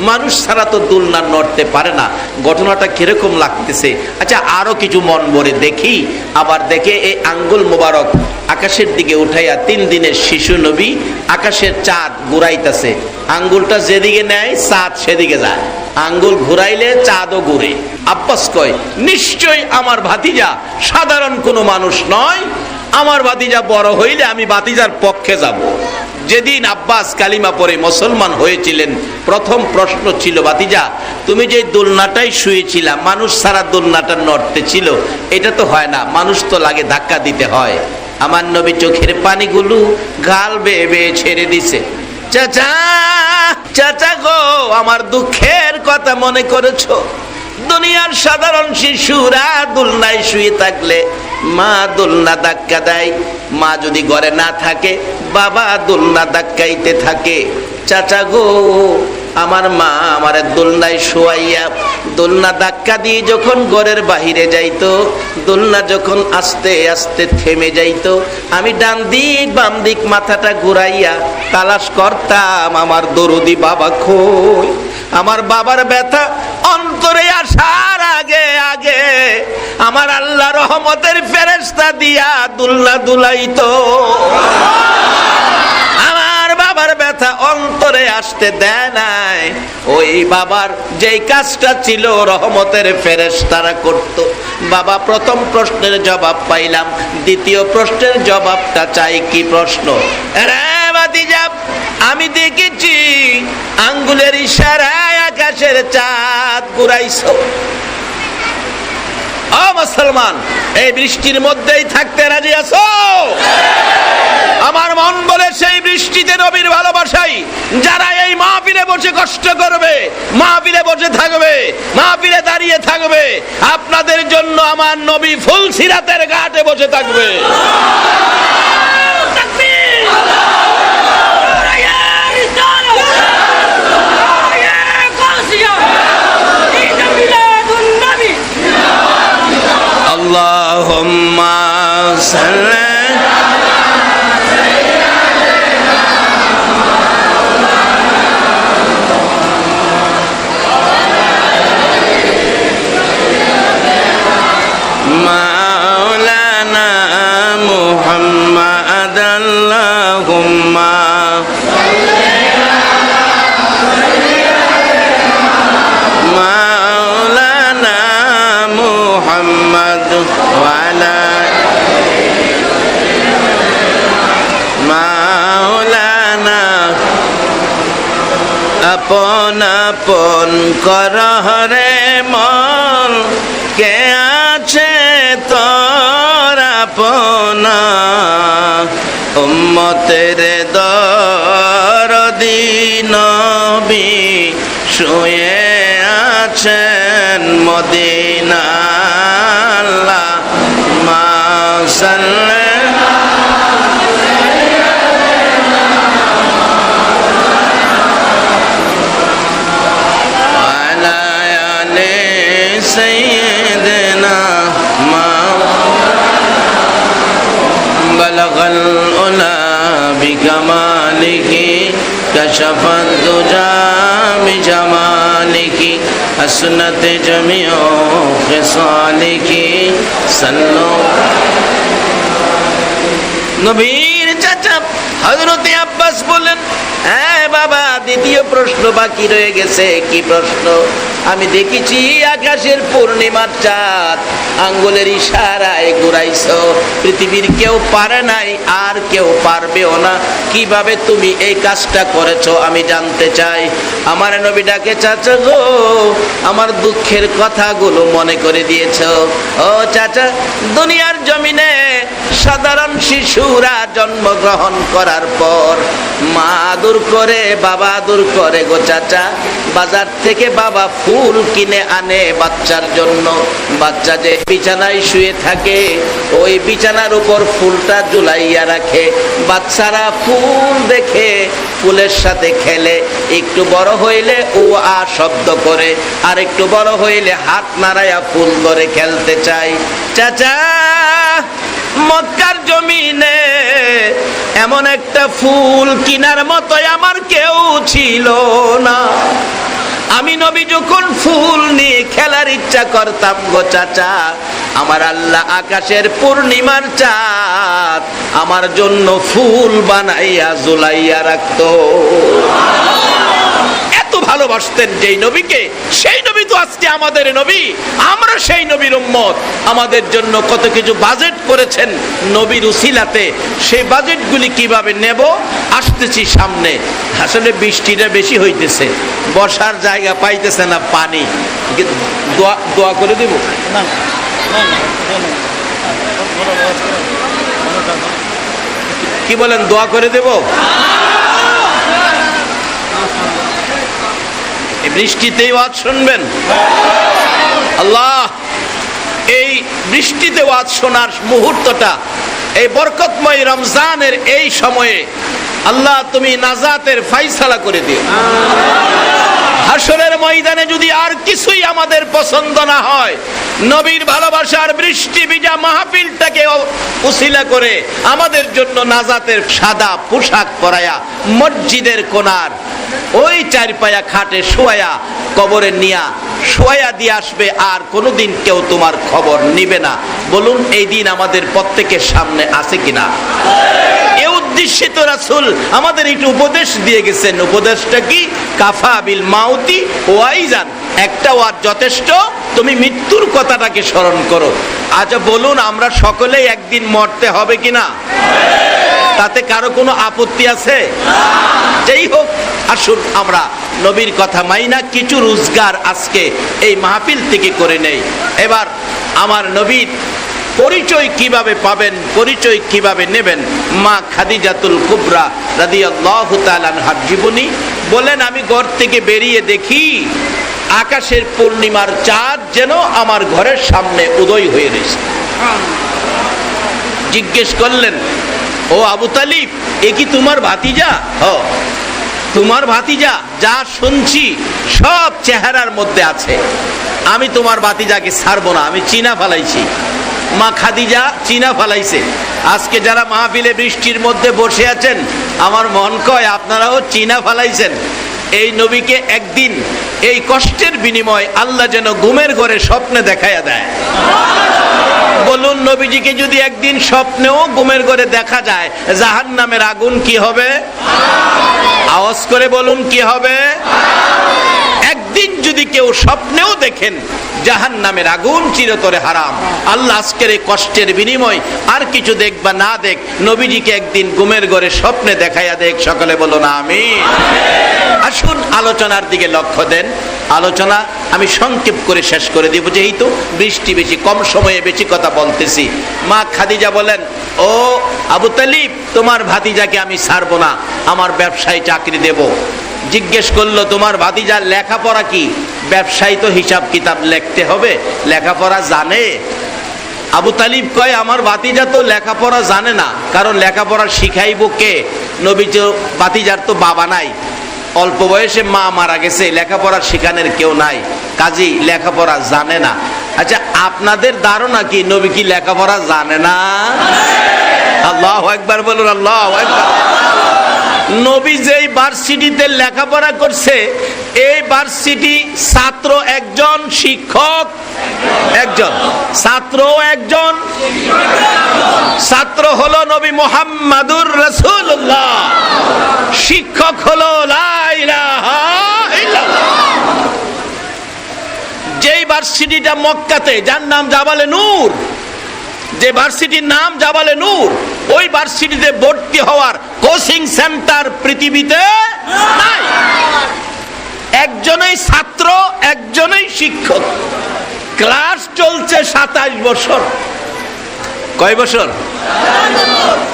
মানুষ ছাড়া তো দুলনা নড়তে পারে না, ঘটনাটা কিরকম লাগতেছে। আচ্ছা আরো কিছু মন ভরে দেখি। আবার দেখে এই আঙ্গুল মোবারক আকাশের দিকে উঠাইয়া 3 দিনের শিশু নবী আকাশের চাঁদ ঘুরাইতেছে। আঙ্গুলটা যেদিকে নেয় চাঁদ সেদিকে যায়, আঙ্গুল ঘুরাইলে চাঁদও ঘুরে। আব্বাস কয়, নিশ্চয় আমার ভাতিজা সাধারণ কোনো মানুষ নয়, আমার ভাতিজা বড় হইলে আমি ভাতিজার পক্ষে যাব। যেদিন আব্বাস কালিমা পড়ে মুসলমান হয়েছিলেন, প্রথম প্রশ্ন ছিল, ভাতিজা তুমি যে দোলনাটাই শুয়েছিলা, মানুষ সারা দোলনাটা নড়তে ছিল, এটা তো হয় না, মানুষ তো লাগে ধাক্কা দিতে হয়। আমার নবী চোখের পানিগুলো গাল বেয়ে বেয়ে ছেড়ে দিছে। চাচা, চাচা গো, আমার দুঃখের কথা মনে করেছো? দুনিয়ার সাধারণ শিশুরা দোলনায় শুয়ে থাকলে মা দোলনা ধাক্কা দেয়, মা যদি ঘরে না থাকে বাবা দোলনা ধাক্কাইতে থাকে। চাচা গো, আমার মা আমার দোলনায় শোয়াইয়া দোলনা ধাক্কা দিয়ে যখন ঘরের বাহিরে যাইতো, দোলনা যখন আস্তে আস্তে থেমে যাইতো, আমি ডান দিক বাম দিক মাথাটা ঘুরাইয়া তালাশ করতাম আমার দরদি বাবা কই। আমার বাবার ব্যথা অন্তরে আসার আগে আগে আমার আল্লাহ রহমতের ফেরেশতা দিয়া দুলনা দুলাইতো। আমার বাবার ব্যথা অন্তরে আসতে দেয় নাই। ওই বাবার যেই কাজটা ছিল রহমতের ফেরেশতারা করত। বাবা, প্রথম প্রশ্নের জবাব পাইলাম, দ্বিতীয় প্রশ্নের জবাবটা চাই। কি প্রশ্ন? আমি দেখেছি আঙ্গুলের ইশারায় আকাশের চাঁদ ঘুরাইছো। ও মুসলমান, এই বৃষ্টির মধ্যেই থাকতে রাজি আছো? আমার মন বলে সেই বৃষ্টিতে নবীর ভালোবাসাই যারা এই মাহফিলে বসে কষ্ট করবে, মাহফিলে বসে থাকবে, মাহফিলে দাঁড়িয়ে থাকবে, আপনাদের জন্য আমার নবী ফুলসিরাতের ঘাটে বসে থাকবে। আপন আপন করহরে মন, কে আছে তোর আপনা, উম্মতের দরদি নবী শুয়ে আছেন মদিনা। আল্লাহুম্মা সাল্লি سيدنا ما بلغ العلا بكماله كشف الدجى بجماله حسنت جميع خصاله صلوا নবীর চাচা হযরত আব্বাস বলেন, হ্যাঁ বাবা, দ্বিতীয় প্রশ্ন বাকি রয়ে গেছে। কি প্রশ্ন? আমি দেখেছি আকাশের পূর্ণিমার চাঁদ আঙ্গুলের ইশারায় ঘুরাইছো, পৃথিবীর কেউ পারে নাই, আর কেউ পারবেও না। কিভাবে তুমি এই কাজটা করেছো আমি জানতে চাই। আমার নবী ডাকে, চাচা গো, আমার দুঃখের কথাগুলো মনে করে দিয়েছো। ও চাচা, দুনিয়ার জমিনে সাধারণ শিশুরা জন্মগ্রহণ করার পর মা আদর করে, বাবা আদর করে গো চাচা। বাজার থেকে বাবা ফুল কিনে আনে বাচ্চার জন্য। বাচ্চা যে বিছানায় শুয়ে থাকে, ওই বিছানার উপর ফুলটা ঝুলাইয়া রাখে। বাচ্চারা ফুল দেখে ফুলের সাথে খেলে, একটু বড় হইলে ও আ শব্দ করে, আর একটু বড় হইলে হাত নাড়াইয়া ফুল ধরে খেলতে চায়। চাচা, মক্কার জমিনে এমন একটা ফুল কিনার মতো আমার কেউ ছিল না। আমি নবী যখন ফুল নিয়ে খেলার ইচ্ছা করতাম গো চাচা, আমার আল্লাহ আকাশের পূর্ণিমার চাঁদ আমার জন্য ফুল বানাইয়া ঝুলাইয়া রাখতো। এত ভালোবাসতেন যেই নবীকে, সেই নবী তো আজকে আমাদের নবী, আমরা সেই নবীর উম্মত। আমাদের জন্য কত কিছু বাজেট করেছেন নবীর উসিলাতে, সেই বাজেটগুলি কিভাবে নেব আসতেছি সামনে। আসলে বৃষ্টিটা বেশি হইতেছে, বসার জায়গা পাইতেছে না, পানি। দোয়া করে দেব না? কি বলেন, দোয়া করে দেব? বৃষ্টিতে ওয়াজ শুনবেন? আল্লাহ, এই বৃষ্টিতে ওয়াজ শোনার মুহূর্তটা, এই বরকতময় রমজানের এই সময়ে আল্লাহ তুমি নাজাতের ফায়সালা করে দিও। হাসরের ময়দানে যদি আর কিছুই আমাদের পছন্দ না হয়, নবীর ভালোবাসার বৃষ্টি ভিজা মাহফিলটাকে উসিলা করে আমাদের জন্য নাজাতের সাদা পোশাক পরায়া মসজিদের কোণার ওই চারপায়া খাটে শোয়া কবরে নিয়া শোয়া দিয়ে আসবে, আর কোনোদিন কেউ তোমার খবর নিবে না। বলুন, এই দিন আমাদের প্রত্যেকের সামনে আছে কিনা? এই উদ্দেশ্যে তো রাসূল আমাদের একটু উপদেশ দিয়ে গেছেন। উপদেশটা কি? কাফা বিল মাউতি ওয়াইজান, একটা ওয়াজ যথেষ্ট, তুমি মৃত্যুর কথাটাকে স্মরণ করো। আচ্ছা বলুন, আমরা সকলেই একদিন মরতে হবে কিনা? তাতে কারো কোনো আপত্তি আছে? যেই হোক, আসুন আমরা নবীর কথা মাইনা কিছু রোজগার আজকে এই মাহফিল থেকে করে নেই। এবার আমার নবীর পরিচয় কিভাবে পাবেন, পরিচয় কিভাবে নেবেন? মা খাদিজাতুল কুবরা রাদিয়াল্লাহু তাআলা আনহার জীবনী বলেন, আমি ঘর থেকে বেরিয়ে দেখি আকাশের পূর্ণিমার চাঁদ যেন আমার ঘরের সামনে উদয় হয়ে রয়েছে। জিজ্ঞেস করলেন, ও আবু তালিব, এ কি তোমার ভাতিজা? তোমার ভাতিজা? যা শুনছি সব চেহারার মধ্যে আছে। আমি তোমার ভাতিজাকে ছাড়বো না, আমি চিনা ফেলাইছি। মা খাদিজা চিনা ফেলাইছে। আজকে যারা মাহফিলে বৃষ্টির মধ্যে বসে আছেন, আমার মন কয় আপনারাও চিনা ফেলাইছেন। এই নবীকে একদিন এই কষ্টের বিনিময় আল্লাহ যেন ঘুমের ঘরে স্বপ্নে দেখাইয়া দেয়। বলুন, নবীজিকে যদি একদিন স্বপ্নেও ঘুমের ঘরে দেখা যায়, জাহান্নামের আগুন কি হবে? আওয়াজ করে বলুন, কি হবে? একদিন যদি কেউ স্বপ্নেও দেখেন জাহান্নামের আগুন চিরতরে হারাম। আল্লাহ আজকের এই কষ্টের বিনিময় আর কিছু দেখ বা না দেখ, নবীজিকে একদিন ঘুমের ঘরে স্বপ্নে দেখাইয়া দেখ। সকলে বলুন আমিন। আসুন আলোচনার দিকে লক্ষ্য দেন। আলোচনা আমি সংক্ষেপ করে শেষ করে দিব, যেহেতু বৃষ্টি বেশি, কম সময়ে বেশি কথা বলতেছি। মা খাদিজা বলেন, ও আবু তালিব, তোমার ভাতিজাকে আমি ছাড়বো না, আমার ব্যবসায় চাকরি দেব। জিজ্ঞেস করলো, তোমার ভাতিজার লেখাপড়া কি? ব্যবসায়ী তো হিসাব কিতাব লিখতে হবে, লেখাপড়া জানে? আবু তালিব কয়, আমার ভাতিজা তো লেখাপড়া জানে না, কারণ লেখাপড়া শিখাইব কে? নবী তো, ভাতিজার তো বাবা নাই, অল্প বয়সে মা মারা গেছে, লেখাপড়া শেখানোর কেউ নাই, কাজী লেখাপড়া জানে না। আচ্ছা, আপনাদের ধারণা কি নবী কি লেখাপড়া জানে না? আল্লাহু আকবার বলুন, আল্লাহু আকবার। নবী যেই ভার্সিটিতে লেখাপড়া করছে, এই ভার্সিটি ছাত্র একজন, শিক্ষক একজন, ছাত্র একজন। ছাত্র হলো নবী মুহাম্মাদুর রাসূলুল্লাহ, শিক্ষক হলো লা ইলাহা ইল্লাল্লাহ। যেই ভার্সিটিটা মক্কাতে, যার নাম জাবালে নূর, যে ভার্সিটির নাম জাবালে নূর, ওই ভার্সিটিতে ভর্তি হওয়ার কোচিং সেন্টার পৃথিবীতে নাই। একজনই ছাত্র, একজনই শিক্ষক। ক্লাস চলছে 27 বছর। কয় বছর?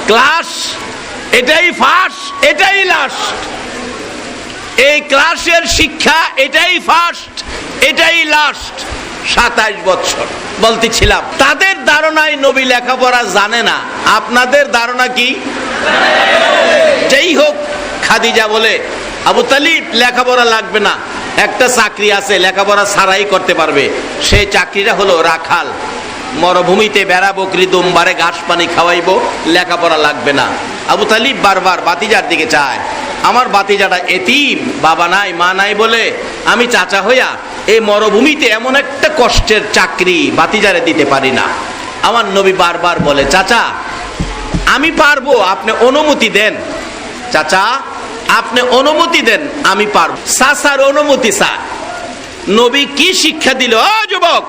ক্লাস, এটাই ফার্স্ট, এটাই লাস্ট। এই ক্লাসের শিক্ষা এটাই ফার্স্ট, এটাই লাস্ট। 27 বছর। বলতেছিলাম, তাদের ধারণায় নবী লেখাপড়া জানে না, আপনাদের ধারণা কি? যেই হোক, খাদিজা বলে, আবু তালিব লেখাপড়া লাগবে না, একটা চাকরি আছে লেখাপড়া ছাড়াই করতে পারবে। সেই চাকরিটা হলো রাখাল, মরুভূমিতে বেড়া বকরি দুমবারে ঘাস পানি খাওয়াইবো, লেখাপড়া লাগবে না। আবু তালিব বারবার ভাতিজার দিকে চায়, আমার ভাতিজাটা এতিম, বাবা নাই মা নাই বলে আমি চাচা হইয়া এই মরুভূমিতে এমন একটা কষ্টের চাকরি ভাতিজারে দিতে পারি না। আমার নবী বারবার বলে, চাচা আমি পারবো, আপনি অনুমতি দেন। চাচা আপনি অনুমতি দেন, আমি পারবো। চাচার অনুমতি চায়। নবী কি শিক্ষা দিল? ও যুবক,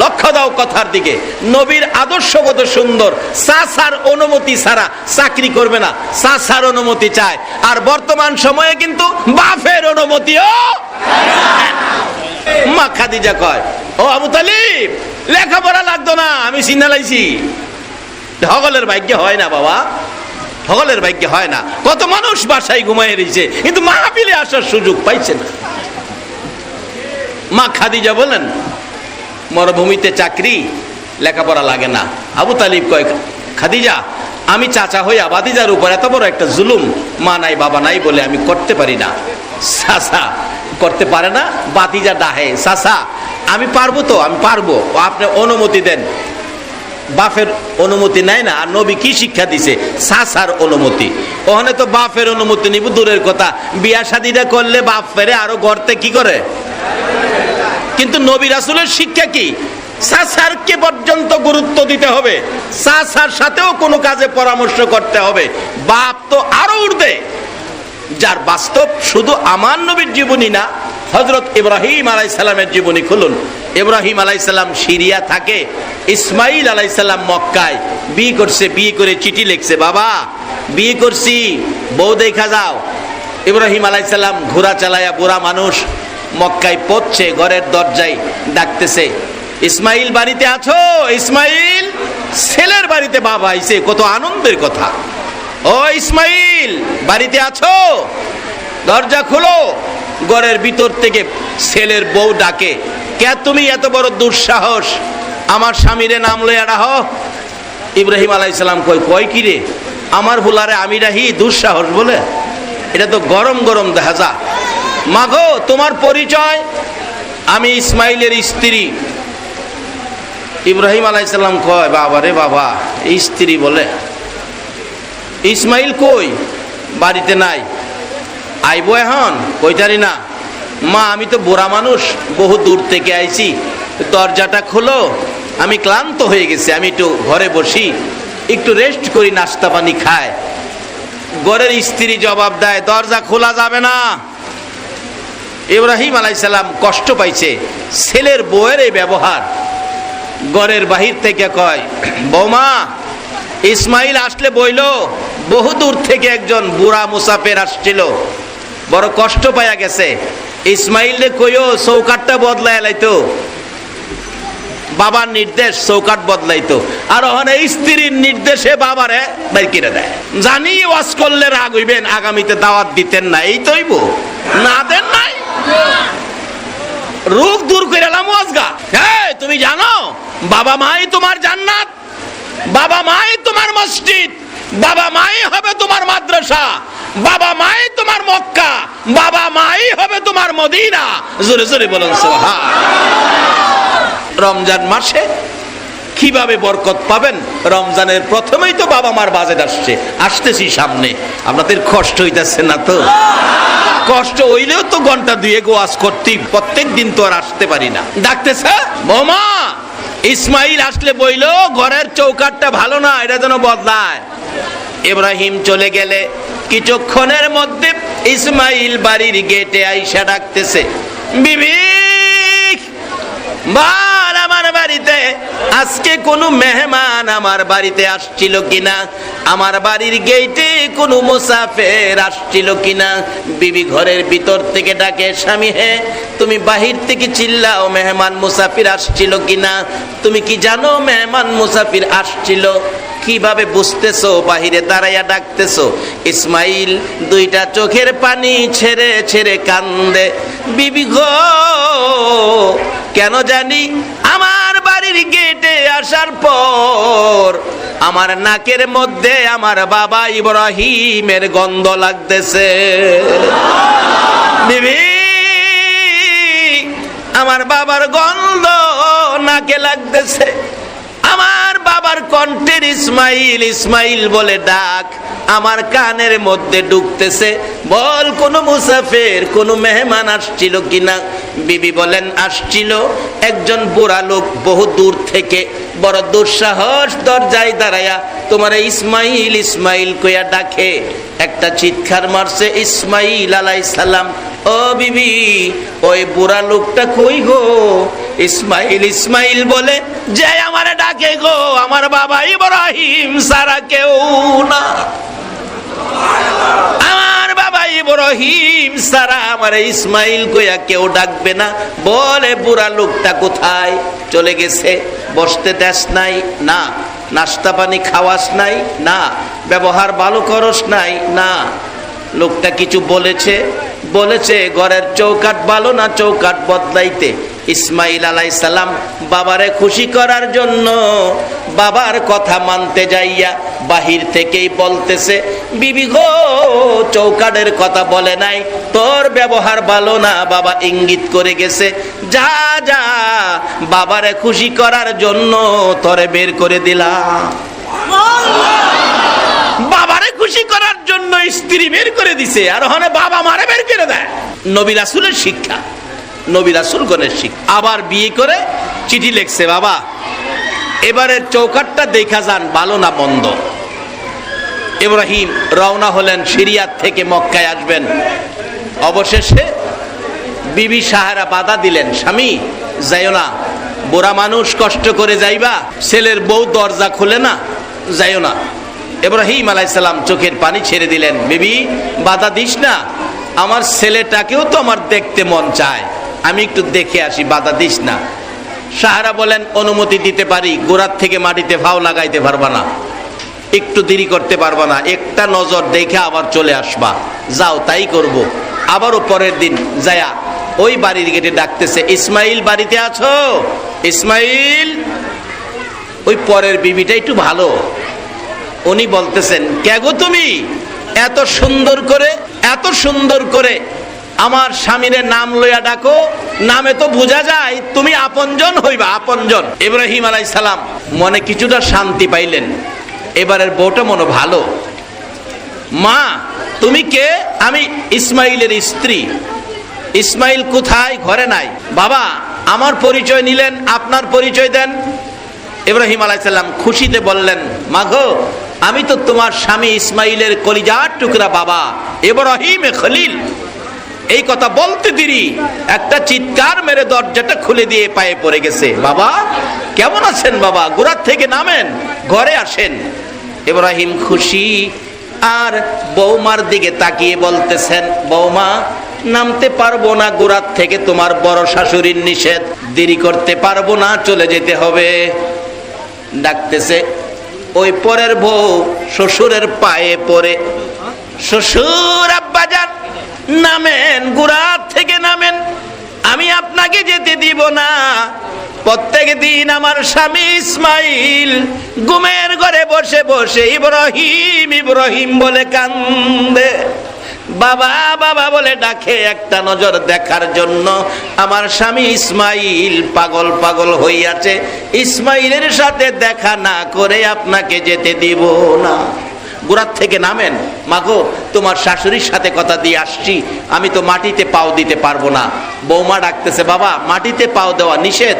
লক্ষ্য দাও কথার দিকে। নবীর আদর্শ কত সুন্দর। চাচার অনুমতি ছাড়া চাকরি করবে না, চাচার অনুমতি চায়। আর বর্তমান সময়ে কিন্তু বাপের অনুমতিও। মা খাদিজা কয়, ও আবু তালিব লেখাপড়া লাগতো না, আমি সিনালাইছি। সকলের ভাগ্যে হয় না বাবা, সকলের ভাগ্যে হয় না। কত মানুষ বাসায় ঘুমায় রয়েছে, কিন্তু মাহফিলে আসার সুযোগ পাইছে না। মা খাদিজা বলেন, মরুভূমিতে চাকরি, লেখাপড়া লাগে না। আবু তালিব কয়, খাদিজা আমি চাচা হইয়া ভাতিজার উপর এত বড় একটা জুলুম, মা নাই বাবা নাই বলে আমি করতে পারি না। চাচা করতে পারে না, ভাতিজা ডাহে, চাচা আমি পারবো তো, আমি পারবো, আপনি অনুমতি দেন। বাপের অনুমতি নেয় না। আর নবী কি শিক্ষা দিছে? চাচার অনুমতি। ওখানে তো বাপের অনুমতি নিব দূরের কথা, বিয়া শাদীটা করলে বাপ ফেরে আরো গড়তে কি করে। কিন্তু নবী রাসূলের শিক্ষা কি? চাচারকে পর্যন্ত গুরুত্ব দিতে হবে, চাচার সাথেও কোনো কাজে পরামর্শ করতে হবে। বাপ তো আরো ঊর্ধ্বে। যার বাস্তব শুধু আমার নবীর জীবনী না, হযরত ইব্রাহিম আলাইহিস সালামের জীবনী খুলুন। ইব্রাহিম আলাইহিস সালাম সিরিয়া থাকে, ইসমাইল আলাইহিস সালাম মক্কায় বিয়ে করছে। বিয়ে করে চিঠি লিখছে, বাবা বিয়ে করছি, বউ দেখা যাও। ইব্রাহিম আলাইহিস সালাম ঘোড়া চালায়া, বুড়া মানুষ, মক্কায় পৌঁছে ঘরের দরজায় ডাকতেছে, ইসমাইল বাড়িতে আছো? ইসমাইল ছেলের বাড়িতে বাবা আইছে, কত আনন্দের কথা। ও ইসমাইল বাড়িতে আছো? দরজা খুলো। ঘরের ভিতর থেকে ছেলের বউ ডাকে, কে তুমি এত বড় দুঃসাহস আমার স্বামীরে নাম লইয়া ডাহ? ইব্রাহিম আলাইহিস সালাম কয় কি রে, আমার ভুলারে আমি ডাহি দুঃসাহস বলে? এটা তো গরম গরম দেখা যা। মাগো তোমার পরিচয়? আমি ইসমাইলের স্ত্রী। ইব্রাহিম আলাইহিস সালাম কয়, বাবা রে বাবা, এই স্ত্রী বলে? ইসমাইল কই? বাড়িতে নাই। আইবো এখন? কইতারি না। মা আমি তো বুড়া মানুষ, বহু দূর থেকে আইছি, দরজাটা খোলো, আমি ক্লান্ত হয়ে গেছি, আমি একটু ঘরে বসি, একটু রেস্ট করি, নাস্তা পানি খায়। ঘরের স্ত্রী জবাব দেয়, দরজা খোলা যাবে না। ইব্রাহিম আলাইহিস সালাম কষ্ট পাইছে ছেলের বউয়ের এই ব্যবহার। ঘরের বাহির থেকে কয়, বৌমা ইসমাইল আসলে বইল, বহু দূর থেকে একজন বুড়া মুসাফির আসছিল, বড় কষ্ট পাইয়া গেছে। ইসমাইলে কইও চৌকাটটা বদলায় লাইতো, বাবার নির্দেশ চৌকাট বদলাইতো, আর ওখানে স্ত্রীর নির্দেশে বাবারে বাইর করে দেয়। জানি ওয়াজ করলে রাগ হইবেন, আগামীতে দাওয়াত দিতেন না, এই তৈব না দেন নাই, রোগ দূর করে এলাম ওয়াজগা। হ্যাঁ, তুমি জানো বাবা মাই তোমার জান্নাত, বাবা মাই তোমার মসজিদ, বাবা মাই হবে তোমার মাদ্রাসা, বাবা মাই তোমার মক্কা, বাবা মাই হবে তোমার মদিনা। জোরে জোরে বলুন সুবহান। রমজান মাসে কিভাবে বরকত পাবেন? রমজানের প্রথমেই তো বাবা মার বাজেট আসতেছি সামনে। আপনাদের কষ্ট হইতেছে না তো? কষ্ট হইলেও তো ঘন্টা দুয়েক ওয়াজ করতে, প্রত্যেক দিন তো আর আসতে পারি না। ডাকতেছে বৌমা, ইসমাইল আসলে বইলো ঘরের চৌকাটটা ভালো না, এটা যেন বদলায়। ইব্রাহিম চলে গেলে কিছুক্ষণের মধ্যে ইসমাইল বাড়ির গেটে আইসা ডাকতেছে, বিবি বল আমার বাড়িতে আজকে কোনো মেহমান আমার বাড়িতে আসছিল কিনা, আমার বাড়ির গেটে কোনো মুসাফির আসছিল কিনা। বিবি ঘরের ভিতর থেকে ডাকে, স্বামী হে তুমি বাহির থেকে চিল্লাও মেহমান মুসাফির আসছিল কিনা। তুমি কি জানো মেহমান মুসাফির আসছিল? কিভাবে বুঝতেছো? বাহিরে দাঁড়াইয়া ডাকতেছো। ইসমাইল দুইটা চোখের পানি ছেড়ে ছেড়ে কান্দে, বিবি গো কেন জানি আমার বাড়ির গেটে আসার পর আমার নাকের মধ্যে আমার বাবা ইব্রাহিমের গন্ধ লাগতেছে। বিবি আমার বাবার গন্ধ নাকে লাগতেছে, আমার বাবার কণ্ঠের ইসমাইল ইসমাইল বলে ডাক আমার কানের মধ্যে ঢুকতেছে। বল কোন মুসাফির, কোন মেহমান আসছিল কিনা? বিবি বলেন আসছিল একজন বুড়া লোক, বহু দূর থেকে বড় দুঃসাহস দরজায় দাঁড়ায়া তোমার ইসমাইল ইসমাইল কইয়া ডাকে। একটা চিৎকার মারছে ইসমাইল আলাইহিস সালাম, ও বিবি ওই বুড়া লোকটা কই গো? ইসমাইল ইসমাইল বলে যে আমারে ডাকে গো, আমার বাবা ইব্রাহিম সারা কেউ না, আমার বাবা ইব্রাহিম সারা আমার ইসমাইল কইয়া কেউ ডাকবে না। বলে বুড়া লোকটা কোথায় চলে গেছে? বসতে দেশ নাই না, নাস্তা পানি খাওয়াস নাই না, ব্যবহার ভালো করস নাই না। লোকটা কিছু বলেছে? বলেছে ঘরের চৌকাট ভালো না, চৌকাট বদলাইতে। ইসমাইল আলাইহিস সালাম বাবারে খুশি করার জন্য বাবার কথা মানতে যাইয়া বাহির থেকেই বলতেছে, বিবি গো চৌকাটের কথা বলে নাই, তোর ব্যবহার ভালো না, বাবা ইঙ্গিত করে গেছে, যা যা বাবারে খুশি করার জন্য তোরে বের করে দিলাম। বাবারে খুশি করার জন্য স্ত্রী বের করে দিছে, আর ওখানে বাবা মারে বের করে দেয়। নবী রাসূলের শিক্ষা, নবী রাসূলগণের শিক্ষা। আবার বিয়ে করে চিঠি লিখছে, বাবা এবারের চৌকাটটা দেখা যান ভালো না মন্দ। ইব্রাহিম রওনা হলেন, সিরিয়া থেকে মক্কায় আসবেন। অবশেষে বিবি সাহারা বাধা দিলেন, স্বামী যাইও না, বুড়া মানুষ কষ্ট করে যাইবা, ছেলের বউ দরজা খুলে না, যাইও না। ইব্রাহিম আলাইহিস সালাম চোখের পানি ছেড়ে দিলেন, বিবি বাধা দিস না, আমার ছেলেটাকেও তো আমার দেখতে মন চায়, আমি একটু দেখে আসি, বাধা দিস না। সাহারা বলেন অনুমতি দিতে পারি, গোড়ার থেকে মাটিতে ভাও লাগাইতে পারবা না, একটু দেরি করতে পারবা না, একটা নজর দেখে আবার চলে আসবা। যাও তাই করব। আবারও পরের দিন যায়া ওই বাড়ির গেটে ডাকতেছে, ইসমাইল বাড়িতে আছো? ইসমাইল, ওই পরের বিবিটা একটু ভালো, উনি বলতেছেন, কে গো তুমি এত সুন্দর করে আমার স্বামীর নাম লইয়া ডাকো, নামে তো বোঝা যায় তুমি আপনজন হইবা, আপনজন। ইব্রাহিম আলাইহিস সালাম মনে কিছুটা শান্তি পাইলেন, এবারের বউটা মনে ভালো। মা তুমি কে? আমি ইসমাইলের স্ত্রী। ইসমাইল কোথায়? ঘরে নাই। বাবা আমার পরিচয় নিলেন, আপনার পরিচয় দেন। ইব্রাহিম আলাইহিস সালাম খুশিতে বললেন, মা গো আমি তো তোমার স্বামী ইসমাইলের কলিজার টুকরা বাবা ইব্রাহিম খলিল। এই কথা বলতে দেরি একটা চিৎকার মেরে দরজাটা খুলে দিয়ে পায়ে পড়ে গেছে, বাবা কেমন আছেন? বাবা গোড়ার থেকে নামেন, ঘরে আসেন। ইব্রাহিম খুশি, আর বৌমার দিকে তাকিয়ে বলতেছেন, বৌমা নামতে পারবো না, গোড়ার থেকে তোমার বড় শাশুড়ির নিষেধ, দেরি করতে পারবো না, চলে যেতে হবে। ডাকতেছে, ওই পরের বউ শ্বশুরের পায়ে পড়ে, শ্বশুর আব্বাজান নামেন, গোড়ার থেকে নামেন, আমি আপনাকে যেতে দিব না। প্রত্যেক দিন আমার স্বামী ইসমাইল ঘুমের ঘরে বসে বসে ইব্রাহিম ইব্রাহিম বলে কান্দে, বাবা বাবা বলে ডাকে, একটা নজর দেখার জন্য আমার স্বামী ইসমাইল পাগল পাগল হইয়াছে, ইসমাইলের সাথে দেখা না করে আপনাকে যেতে দিব না। গোড়ার থেকে নামেন, মাগো তোমার শাশুড়ির সাথে কথা দিয়ে আসছি, আমি তো মাটিতে পাও দিতে পারবো না। বৌমা ডাকতেছে, বাবা মাটিতে পাও দেওয়া নিষেধ,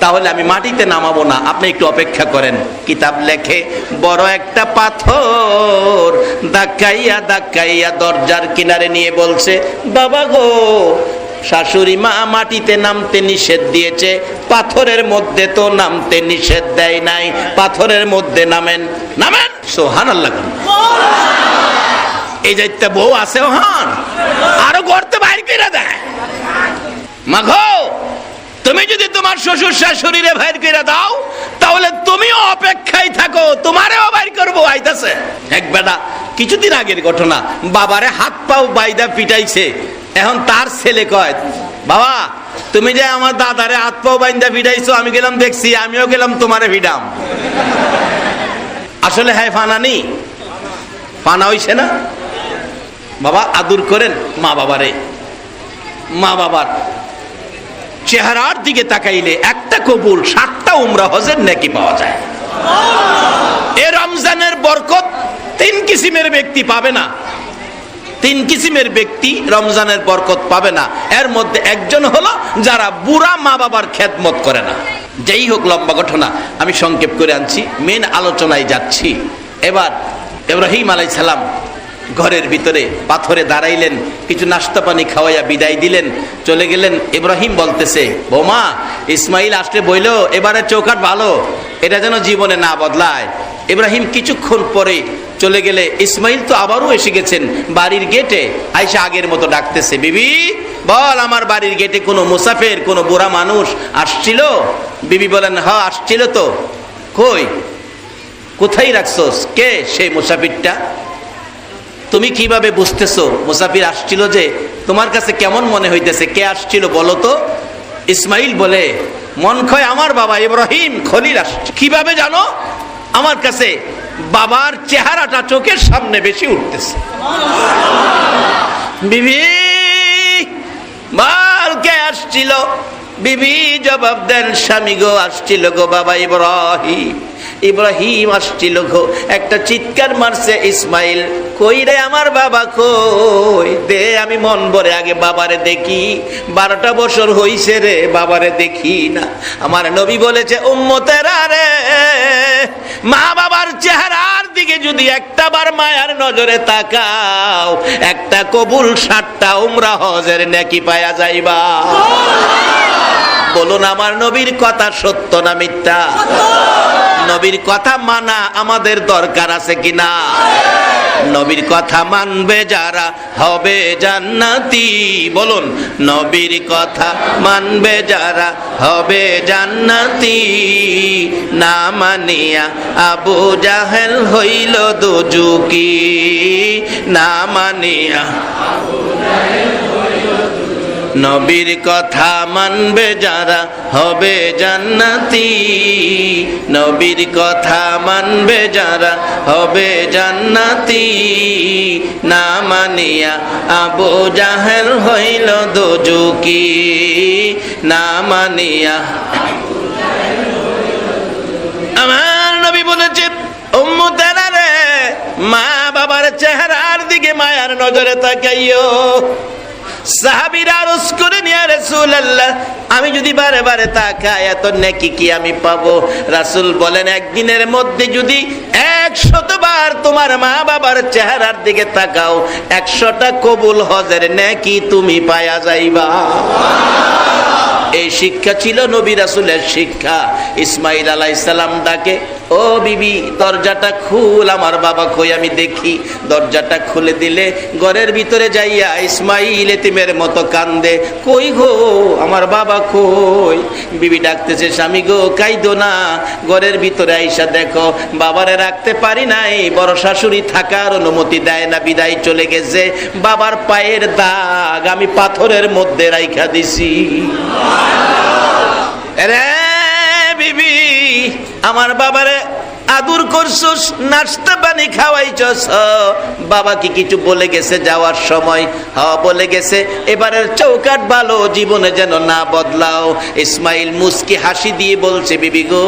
তাহলে আমি মাটিতে নামাবো না, আপনি একটু অপেক্ষা করেন। কিতাব লেখে, বড় একটা পাথর ধাক্কাইয়া ধাক্কাইয়া দরজার কিনারে নিয়ে বলছে, বাবা গো শাশুড়ি মা মাটিতে নামতে নিষেধ দিয়েছে, পাথরের মধ্যে তো নামতে নিষেধ দেয় নাই, পাথরের মধ্যে নামেন। নামেন, সুবহানাল্লাহ। এই যাইতে বউ আছে, ওহান আরো গর্তে বাইর করে দেয়। মাগো তুমি যদি তোমার শ্বশুর শাশুড়িরে বাইর করে দাও, তাহলে তুমিও অপেক্ষায় থাকো, তোমারেও বাইর করবো আইতাছে। এক বেটা কিছুদিন আগের ঘটনা, বাবারে হাত পাও বাইদা পিটাইছে, এখন তার ছেলে কয়, বাবা তুমি যে আমার দাদারে হাত পাও বাইন্দা পিটাইছো, আমি গেলাম দেখছি, আমিও গেলাম তোমারে পিটাম। আসলে হ্যাঁ ফানানি, ফানা হইছে না? বাবা আদর করেন মা বাবারে, মা বাবার চেহারার দিকে তাকাইলে একটা কবুল 7টা উমরা হজের নেকি পাওয়া যায়। এ রমজানের বরকত 3 কিসিমের ব্যক্তি পাবে না, 3 কিসিমের ব্যক্তি রমজানের বরকত পাবে না। এর মধ্যে একজন হলো যারা বুড়া মা বাবার খেদমত করে না। যেই হোক, লম্বা ঘটনা আমি সংক্ষেপ করে আনছি, মেন আলোচনায় যাচ্ছি। এবার ইব্রাহিম আলাইহিস সালাম ঘরের ভিতরে পাথরে দাঁড়াইলেন, কিছু নাস্তা পানি খাওয়াইয়া বিদায় দিলেন, চলে গেলেন। ইব্রাহিম বলতেছে, বৌমা ইসমাইল আসলে বইল এবারে চৌকাট ভালো, এটা যেন জীবনে না বদলায়। ইব্রাহিম কিছুক্ষণ পরে চলে গেলে ইসমাইল তো আবারও এসে গেছেন বাড়ির গেটে, আইসা আগের মতো ডাকতেছে, বিবি বল আমার বাড়ির গেটে কোনো মুসাফির, কোনো বুড়া মানুষ আসছিল? বিবি বলেন, হ্যাঁ আসছিল তো। কই, কোথায় রাখছস? কে সেই মুসাফিরটা? তুমি কিভাবে বুঝতেছো মুসাফির আসছিল? যে তোমার কাছে কেমন মনে হইতেছে, কে আসছিল বলো তো? ইসমাইল বলে, মন কয় আমার বাবা ইব্রাহিম খলিল আসছে। কিভাবে জানো? আমার কাছে বাবার চেহারাটা চোখের সামনে বেশি উঠতেছে। বিবি বল কে আসছিল? বিবি জবাব দেন, স্বামী গো আসছিল গো বাবা ইব্রাহিম, ইব্রাহিম আসছিল গো। একটা চিৎকার মারছে ইসমাইল, কই রে আমার বাবা কই? দে আমি মন ভরে আগে বাবারে দেখি, 12টা বছর হইছে রে বাবারে দেখি না। আমার নবী বলেছে, উম্মতেরা রে, মা বাবার চেহারার দিকে যদি একটা বার মায়ার নজরে তাকাও, একটা কবুল 7টা উমরা হজের নেকি পায়া যাইবা। বলুন আমার নবীর কথা সত্য না মিথ্যা? নবীর কথা মানা আমাদের দরকার আছে কিনা? নবীর কথা মানবে যারা হবে জান্নাতি। বলুন, নবীর কথা মানবে যারা হবে জান্নাতি। না মানিয়া আবু জাহেল হইল দোজকি, না মানিয়া নবীর কথা মানবে যারা হবে জান্নাতি। নবীর কথা মানবে যারা হবে জান্নাতি। না মানিয়া আবু জাহেল হইল দোজকি, না মানিয়া। আমার নবী বলেছে, উম্মতেরা রে, মা বাবার চেহারার দিকে মায়ার নজরে তাকাইও। সাহাবীরা আরজ করে নিয়া রাসূলুল্লাহ, আমি যদি বারে বারে তাকাই এত নেকি কি আমি পাবো? রাসূল বলেন, একদিনের মধ্যে যদি 100 বার তোমার মা বাবার চেহারার দিকে তাকাও, 100টা কবুল হজের নেকি তুমি পায়া যাইবা। এই শিক্ষা ছিল নবী রাসূলের শিক্ষা। ইসমাইল আলাইহিস সালাম ডাকে, ও বিবি দরজাটা খুল, আমার বাবা কই আমি দেখি। দরজাটা খুলে দিলে ঘরের ভিতরে যাইয়া ইসমাইল এতিমের মতো কান্দে, কই গো আমার বাবা কই। বিবি ডাকতেছে, স্বামী গো কাইদো না, ঘরের ভিতরে আইসা দেখো বাবারে রাখতে পারি নাই, বড় শাশুড়ি থাকার অনুমতি দেয় না, বিদায় চলে গেছে। বাবার পায়ের দাগ আমি পাথরের মধ্যে রাইখা দিছি। রে বিবি, আমার বাবারে আদর করছস, নাস্তা পানি খাওয়াইছস, বাবা কি কিছু বলে গেছে যাওয়ার সময়? হ্যাঁ বলে গেছে, এবারের চৌকাট ভালো, জীবনে যেন না বদলাও। ইসমাইল মুস্কি হাসি দিয়ে বলছে, বিবি গো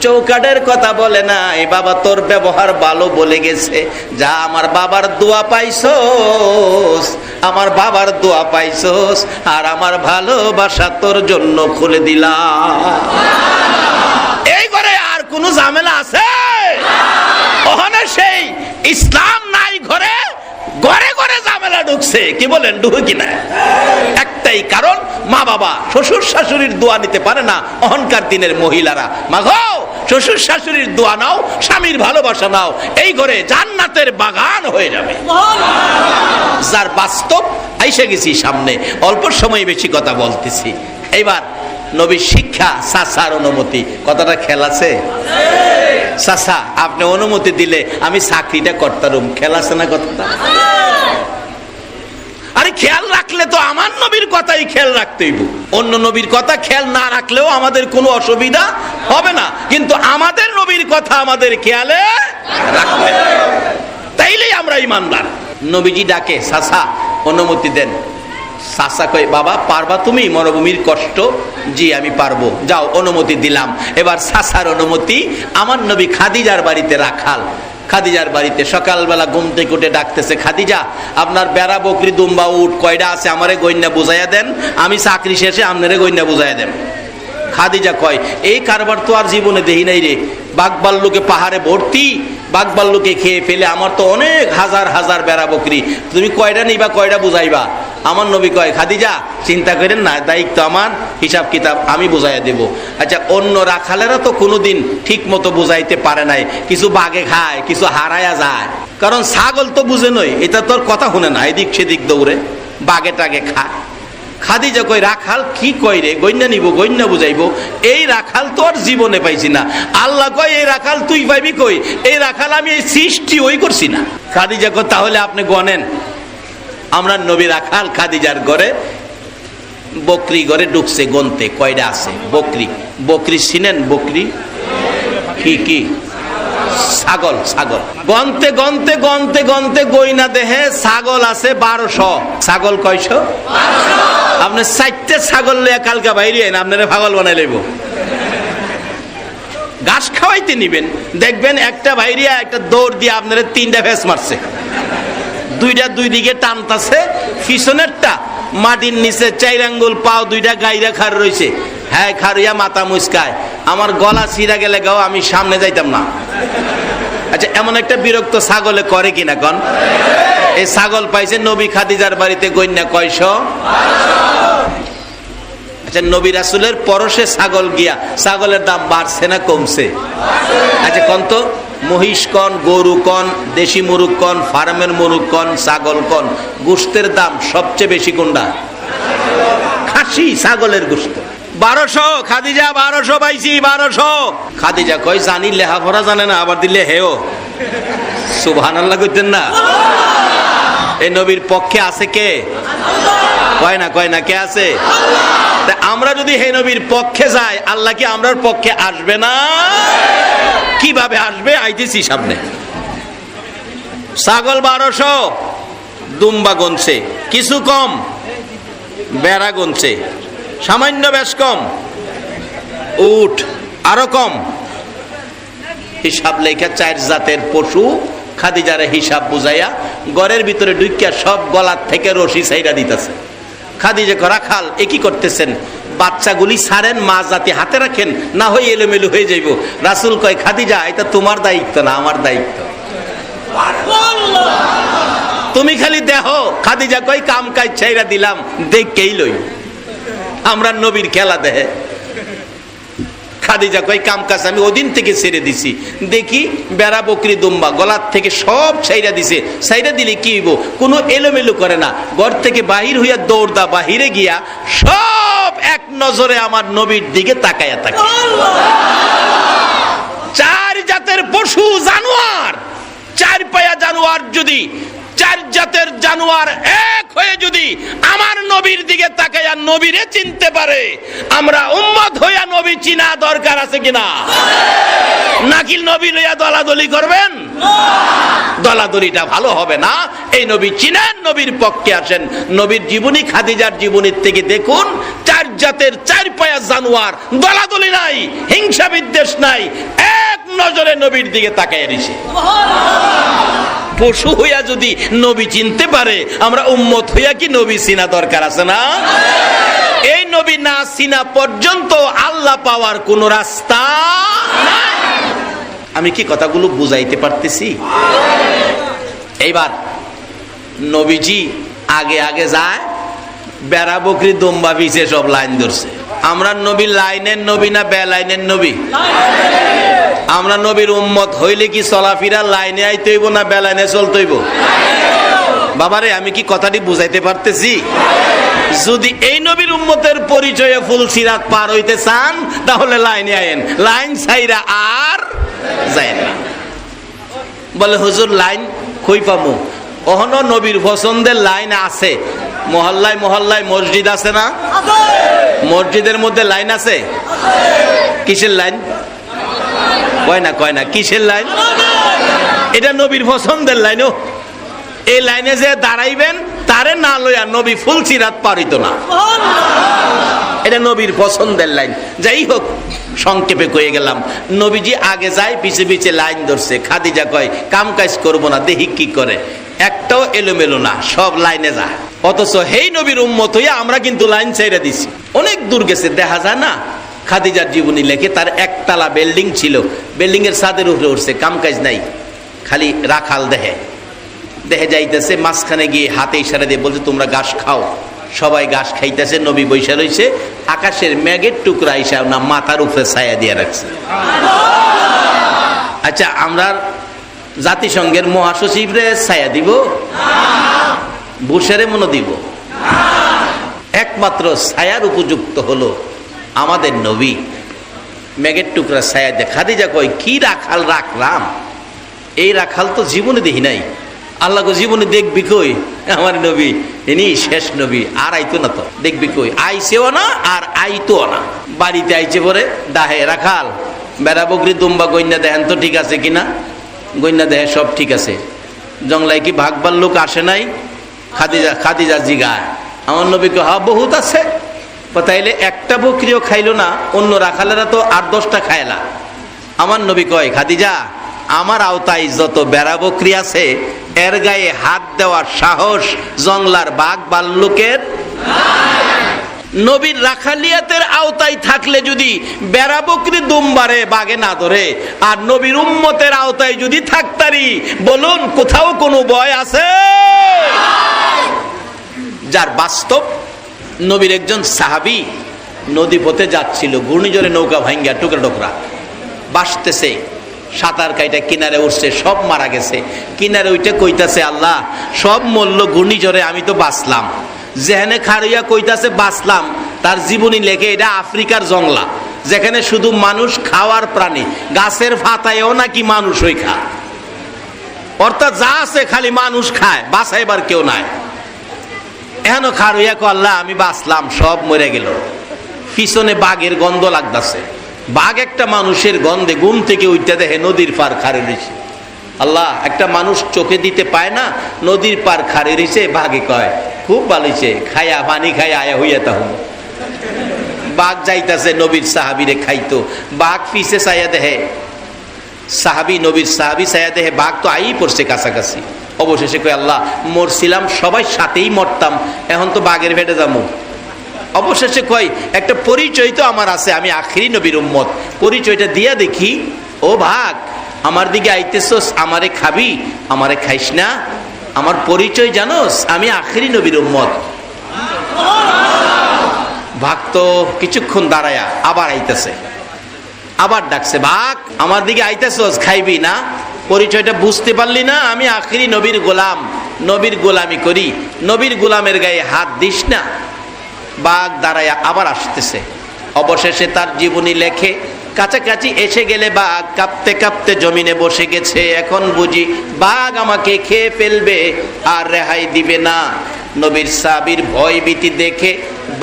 চৌকাটের কথা বলে নাই, বাবা তোর ব্যবহার ভালো বলে গেছে। যা আমার বাবার দোয়া পাইছস, আমার বাবার দোয়া পাইছস, আর আমার ভালোবাসা তোর জন্য খুলে দিলাম। এই করে আর কোন ঝামেলা আছে? ওখানে সেই ইসলাম নাই, ঘরে ঘরে ঘরে ঝামেলা ঢুকছে। কি বলেন, ঢুকে কিনা? একটাই কারণ, মা বাবা শ্বশুর শাশুড়ির দোয়া নিতে পারে না। অহংকার দিনের মহিলারা, মা গো শ্বশুর শাশুড়ির দোয়া নাও, স্বামীর ভালোবাসা নাও, এই ঘরে জান্নাতের বাগান হয়ে যাবে। যার বাস্তব আইসে গেছি সামনে, অল্প সময় বেশি কথা বলতেছি। এইবার নবীর শিক্ষা, চাচার অনুমতি, কথাটা খেয়াল আছে? চাচা আপনি অনুমতি দিলে আমি চাকরিটা করতাম, খেয়াল আছে না কথাটা? আরে খেয়াল রাখলে তো আমার নবীর কথাই খেয়াল রাখতেই, অন্য নবীর কথা খেয়াল না রাখলেও আমাদের কোনো অসুবিধা হবে না, কিন্তু আমাদের নবীর কথা আমাদের খেয়ালে রাখবে, তাইলেই আমরা ইমানদার। নবীজি ডাকে, চাচা অনুমতি দেন। চাচা কয়, বাবা পারবা তুমি মরুভূমির কষ্ট? জি আমি পারবো, যাও অনুমতি দিলাম। এবার চাচার অনুমতি। আমার নবী খাদিজার বাড়িতে রাখাল, খাদিজার বাড়িতে সকালবেলা ঘুম থেকে উঠে ডাকতেছে, খাদিজা আপনার বেড়া বকরি দুম্বা উট কয়টা আছে আমারে গইন্না বুঝাইয়া দেন, আমি চাকরি শেষে আপনারে গইন্না বুঝাইয়া দেন। খাদিজা কয়, এই কারবার তো আর জীবনে দেখি নাই রে, বাঘবাল্লুকে পাহাড়ে ভর্তি, বাঘবাল্লুকে খেয়ে ফেলে আমার তো অনেক হাজার হাজার বেড়া বকরি, তুমি কয়টা নিবা কয়টা বুঝাইবা? আমার নবী কয়, খাদিজা চিন্তা করেন না, দায়িত্ব আমার, হিসাব কিতাব আমি বুঝাইয়া দেব। আচ্ছা অন্য রাখালেরা তো কোনোদিন ঠিক মতো বুঝাইতে পারে নাই, কিছু বাগে খায়, কিছু হারায়া যায়, কারণ ছাগল তো বুঝে নয়, এটা তোর কথা শুনে না, এদিক সেদিক দৌড়ে বাগে টাগে খায়। খাদিজা কই, রাখাল কি কই রে, গইন্না নিব গইন্না বুঝাইবো, এই রাখাল তো আর জীবনে পাইছি না। আল্লাহ কয়, এই রাখাল তুই পাইবি কই, এই রাখাল আমি এই সৃষ্টি ওই করছি না। খাদিজা কয়, তাহলে আপনি গনেন। আমরা নবী রাখাল খাদিজার ঘরে বকরি ঘরে ঢুকছে, গনতে কয়টা আছে বকরি। বকরি চিনেন? বকরি কি কি? ছাগল, ছাগল। গনতে গনতে গনতে গনতে গইনা দেহে ছাগল আছে 1200। ছাগল কয়শো? আপনি 4টে ছাগল লইয়া কালকা বাইরে আপনারা পাগল বানাই লইব। ঘাস খাওয়াইতে নিবেন, দেখবেন একটা বাইরিয়া একটা দৌড় দিয়ে আপনারা 3টা ফেস মারছে, 2টা 2 দিকে টানতাছে, পিছনেরটা মাটির নিচে 4 আঙ্গুল পাও 2টা গাইরা খার রইছে, হ্যাঁ খারিয়া মাথা মুচকায়, আমার গলা ছিঁড়া গেলে গাও আমি সামনে যাইতাম না। আচ্ছা এমন একটা বিরক্ত ছাগলে করে কিনা কন? এই ছাগল পাইছে নবী খাদিজার বাড়িতে গইন্না কয়শো? আচ্ছা নবী রাসূলের পরশে ছাগল গিয়া ছাগলের দাম বাড়ছে না কমছে? আচ্ছা কোন তো, মহিষ কন, গরু কন, দেশি মুরুগ কন, ফার্মের মুরুগ কন, ছাগল কন, গোশতের দাম সবচেয়ে বেশি কোনটা? খাসি ছাগলের গোশত। 1200 খাদিজা, 1200 পাইছি 1200। খাদিজা কই, জানি লেখাপড়া জানে না, আবার দিলে হেও। সুবহানাল্লাহ কইতেন না? এই নবীর পক্ষে আছে কে? কয় না কয় না, কে আছে? আমরা যদি হে নবীর পক্ষে যাই, আল্লাহ কি আমরার পক্ষে আসবে না? কিভাবে আসবে? আইতেছি সামনে। ছাগল 1200, দুম্বা গনছে কিছু কম, বেড়া গনছে সামান্য বেশ কম, উট আরো কম। হিসাব লেখা 4 জাতের পশু খাদিজারে হিসাব বুঝাইয়া ঘরের ভিতরে ঢুকিয়া সব গলার থেকে রশি ছাইরা দিতেছে। খাদিজা রাখাল এ কি করতেছেন? বাচ্চাগুলি ছাড়েন, মা জাতি হাতে রাখেন, না হয় এলোমেলো হয়ে যাইব। রাসূল কয়, খাদিজা এটা তোমার দায়িত্ব না, আমার দায়িত্ব, তুমি খালি দেখো। খাদিজা কয়, কাম কাজ ছাইরা দিলাম, দেখেই লই। আমরা নবীর খেলা দেহে। খাদিজা কয় কাম কাজ আমি ওদিন থেকে ছেড়ে দিছি, দেখি বেড়া বকরি দুম্বা গলার থেকে সব ছাইরা দিছে। ছাইরা দিলে কি হইব, কোনো এলোমেলো করে না, ঘর থেকে বাহির হইয়া দৌড়দা বাহিরে গিয়া সব এক নজরে আমার নবীর দিকে তাকায়া থাকে। চার জাতের পশু জানোয়ার, চার পায়া জানোয়ার যদি, চার জাতের জানোয়ার এক হয়ে যদি আমার নবীর দিকে তাকায়া নবীরে চিনতে পারে, আমরা উম্মত হইয়া নবী চিনা দরকার আছে কিনা? নাকি নবী লইয়া দলাদলি করবেন? দলাদলিটা ভালো হবে না। এই নবী চিনেন, নবীর পক্ষে আসেন। নবীর জীবনী, খাদিজার জীবনীর থেকে দেখুন, চার জাতের চার পায়া জানোয়ার, দলাদলি নাই, হিংসা বিদ্বেষ নাই, এক নজরে নবীর দিকে তাকায় দিছে। পশু হইয়া যদি নবী চিনতে পারে, আমরা উম্মত হইয়া কি নবী চিনা দরকার আছে না? এই নবী না চিনা পর্যন্ত আল্লাহ পাওয়ার কোন রাস্তা নাই। আমি কি কথাগুলো বুঝাইতে পারতেছি? এইবার নবীজি আগে আগে যায়, বেড়া বকরি দুম্বা পিছে সব লাইন ধরছে। আমরা নবী লাইনের নবী না বে লাইনের নবী? আমরা নবীর উম্মত হইলে কি চলাফেরা লাইনে আইতে হইব না বে লাইনে চলতে হইব? বাবারে, আমি কি কথাটি বুঝাইতে পারতেছি? যদি এই নবীর উম্মতের পরিচয়ে ফুলসিরাত পার হইতে চান, তাহলে লাইনে আইন, লাইন ছাইরা আর যায় না। বলে হুজুর লাইন কই পামু? ওহনো নবীর পছন্দের লাইন আছে। মহল্লায় মহল্লায় মসজিদ আছে না? মসজিদের মধ্যে লাইন আছে। কিসের লাইন? কয় না কিসের লাইন? এটা নবীর পছন্দের লাইন। এই লাইনে যে দাঁড়াইবেন, তারে না লইয়া নবী ফুলসিরাত পারিত না। এটা নবীর পছন্দের লাইন। যাই হোক, সংক্ষেপে কয়ে গেলাম, নবীজি আগে যায়, পিছে পিছে লাইন ধরছে। খাদিজা কয় কাম কাজ করবো না, দেখি কি করে। একটাও এলোমেলো না, সব লাইনে যায়। অথচ হেই নবীর উম্মত হইয়া আমরা কিন্তু লাইন ছেড়ে দিছি। অনেক দূর গেছে, দেখা যায় না। খাদিজার জীবনী লেখে, তার একতলা বিল্ডিং ছিল, বিল্ডিং এর ছাদের উপরে উঠছে, কাম কাজ নাই, খালি রাখাল দেহে যাইতেছে। মাঝখানে গিয়ে হাতে ইশারা দিয়ে বলছে তোমরা ঘাস খাও। সবাই ঘাস খাইতেছে, নবী বৈশা রয়েছে। আকাশের মেঘের টুকরা ইসা না মাথার উপরে ছায়া দিয়ে রাখছে। আচ্ছা, আমরা জাতিসংঘের মহাসচিবরে ছায়া দিব? বুশেরে মনে দিব? একমাত্র ছায়ার উপযুক্ত হলো আমাদের নবী। মেঘের টুকরা ছায়া দিয়ে। খাদিজা কয় কি রাখাল রাখলাম, এই রাখাল তো জীবনে দেখি নাই। আল্লাহ জীবনে দেখবি কই? আমার নবী ইনি শেষ নবী, আর আইতো না তো, দেখবি কই? আইছেও না আর আইতো না। বাড়িতে আইছে পরে ডাহে রাখাল বেড়া বকরি দুম্বা গইনা দেখেন তো ঠিক আছে কিনা। গইনা দেহে সব ঠিক আছে। জংলায় কি ভাগবার লোক আসে নাই? খাদিজা জিগায়। আমার নবীকে হা বহুত আছে। তাইলে একটা বকরিও খাইলো না, অন্য রাখালেরা তো 8-10টা খাইলা। আমার নবী কয় খাদিজা, আমার আওতায় যত বেড়া বকরি আছে, এর গায়ে হাত দেওয়ার সাহস জংলার বাঘ ভাল্লুকের। নবীর রাখালিয়াতের আওতায় থাকলে যদি বেড়া বকরি দুম্বারে বাগে না ধরে, আর নবীর উম্মতের আওতায় যদি থাকতারি, বলুন কোথাও কোনো ভয় আছে? যার বাস্তব, নবীর একজন সাহাবী নদী পথে যাচ্ছিল, ঘূর্ণিঝড়ে নৌকা ভাঙ্গা টুকরা টুকরা বাসতেছে। সাঁতার কাইটা কিনারে উঠছে, সব মারা গেছে। কিনারে ওইটা কইতাছে আল্লাহ সব মরল ঘূর্ণিঝড়ে, আমি তো বাঁচলাম। যেখানে খাড়িয়া কইতাছে বাঁচলাম, তার জীবনী লেখে এটা আফ্রিকার জংলা, যেখানে শুধু মানুষ খাওয়ার প্রাণী, গাছের ফাতায়ও নাকি মানুষ ওই খা। অর্থাৎ যা আছে খালি মানুষ খায়, বাঁচাইবার কেউ নাই। এখন খাড়িয়া কো আল্লাহ আমি বাঁচলাম, সব মরে গেল। পিছনে বাঘের গন্ধ লাগতেছে। বাঘ একটা মানুষের গন্ধে ঘুম থেকে উঠতে দেখে নদীর পার খাড়ে রয়েছে। আল্লাহ, একটা মানুষ চোখে দিতে পায় না, নদীর পার খাড়ে রয়েছে। বাঘে কয় খুব ভালোছে, খায়া পানি খায়া আয়া হইয়া তখন। বাঘ যাইতাছে নবীর সাহাবিরে খাইতো। বাঘ পিছে চাইয়া দেখে সাহাবি, নবীর সাহাবি চাইয়া দেখে বাঘ তো আই পড়ছে কাছাকাছি। অবশেষে কয় আল্লাহ মরছিলাম সবাই সাথেই মরতাম, এখন তো বাঘের ভেটে যাবো। অবশেষে কয় একটা পরিচয় তো আমার আছে, আমি আখিরি নবীর উম্মত, পরিচয়টা দিয়া দেখি। ও ভাগ, আমার দিকে আইতেছস, আমারে খাবি? আমারে খাইস না, আমার পরিচয় জানোস, আমি আখিরি নবীর উম্মত। বাঘ তো কিছুক্ষণ দাঁড়ায়া আবার আইতেছে, আবার ডাকছে, বাঘ আমার দিকে আইতেছস, খাইবি না? পরিচয়টা বুঝতে পারলি না? আমি আখিরি নবীর গোলাম, নবীর গোলামি করি, নবীর গোলামের গায়ে হাত দিস না। বাঘ দাঁড়ায়া আবার আসতেছে। অবশেষে তার জীবনী লেখে, কাছাকাছি এসে গেলে বাঘ কাঁপতে কাঁপতে জমিনে বসে গেছে। এখন বুঝি বাঘ আমাকে খেয়ে ফেলবে আর রেহাই দিবে না। নবীর সাহাবীর ভয় ভীতি দেখে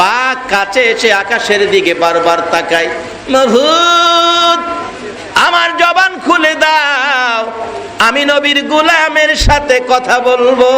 বাঘ কাছে এসে আকাশের দিকে বারবার তাকায়, মাবুদ আমার জবান খুলে দাও, আমি নবীর গোলামের সাথে কথা বলবো।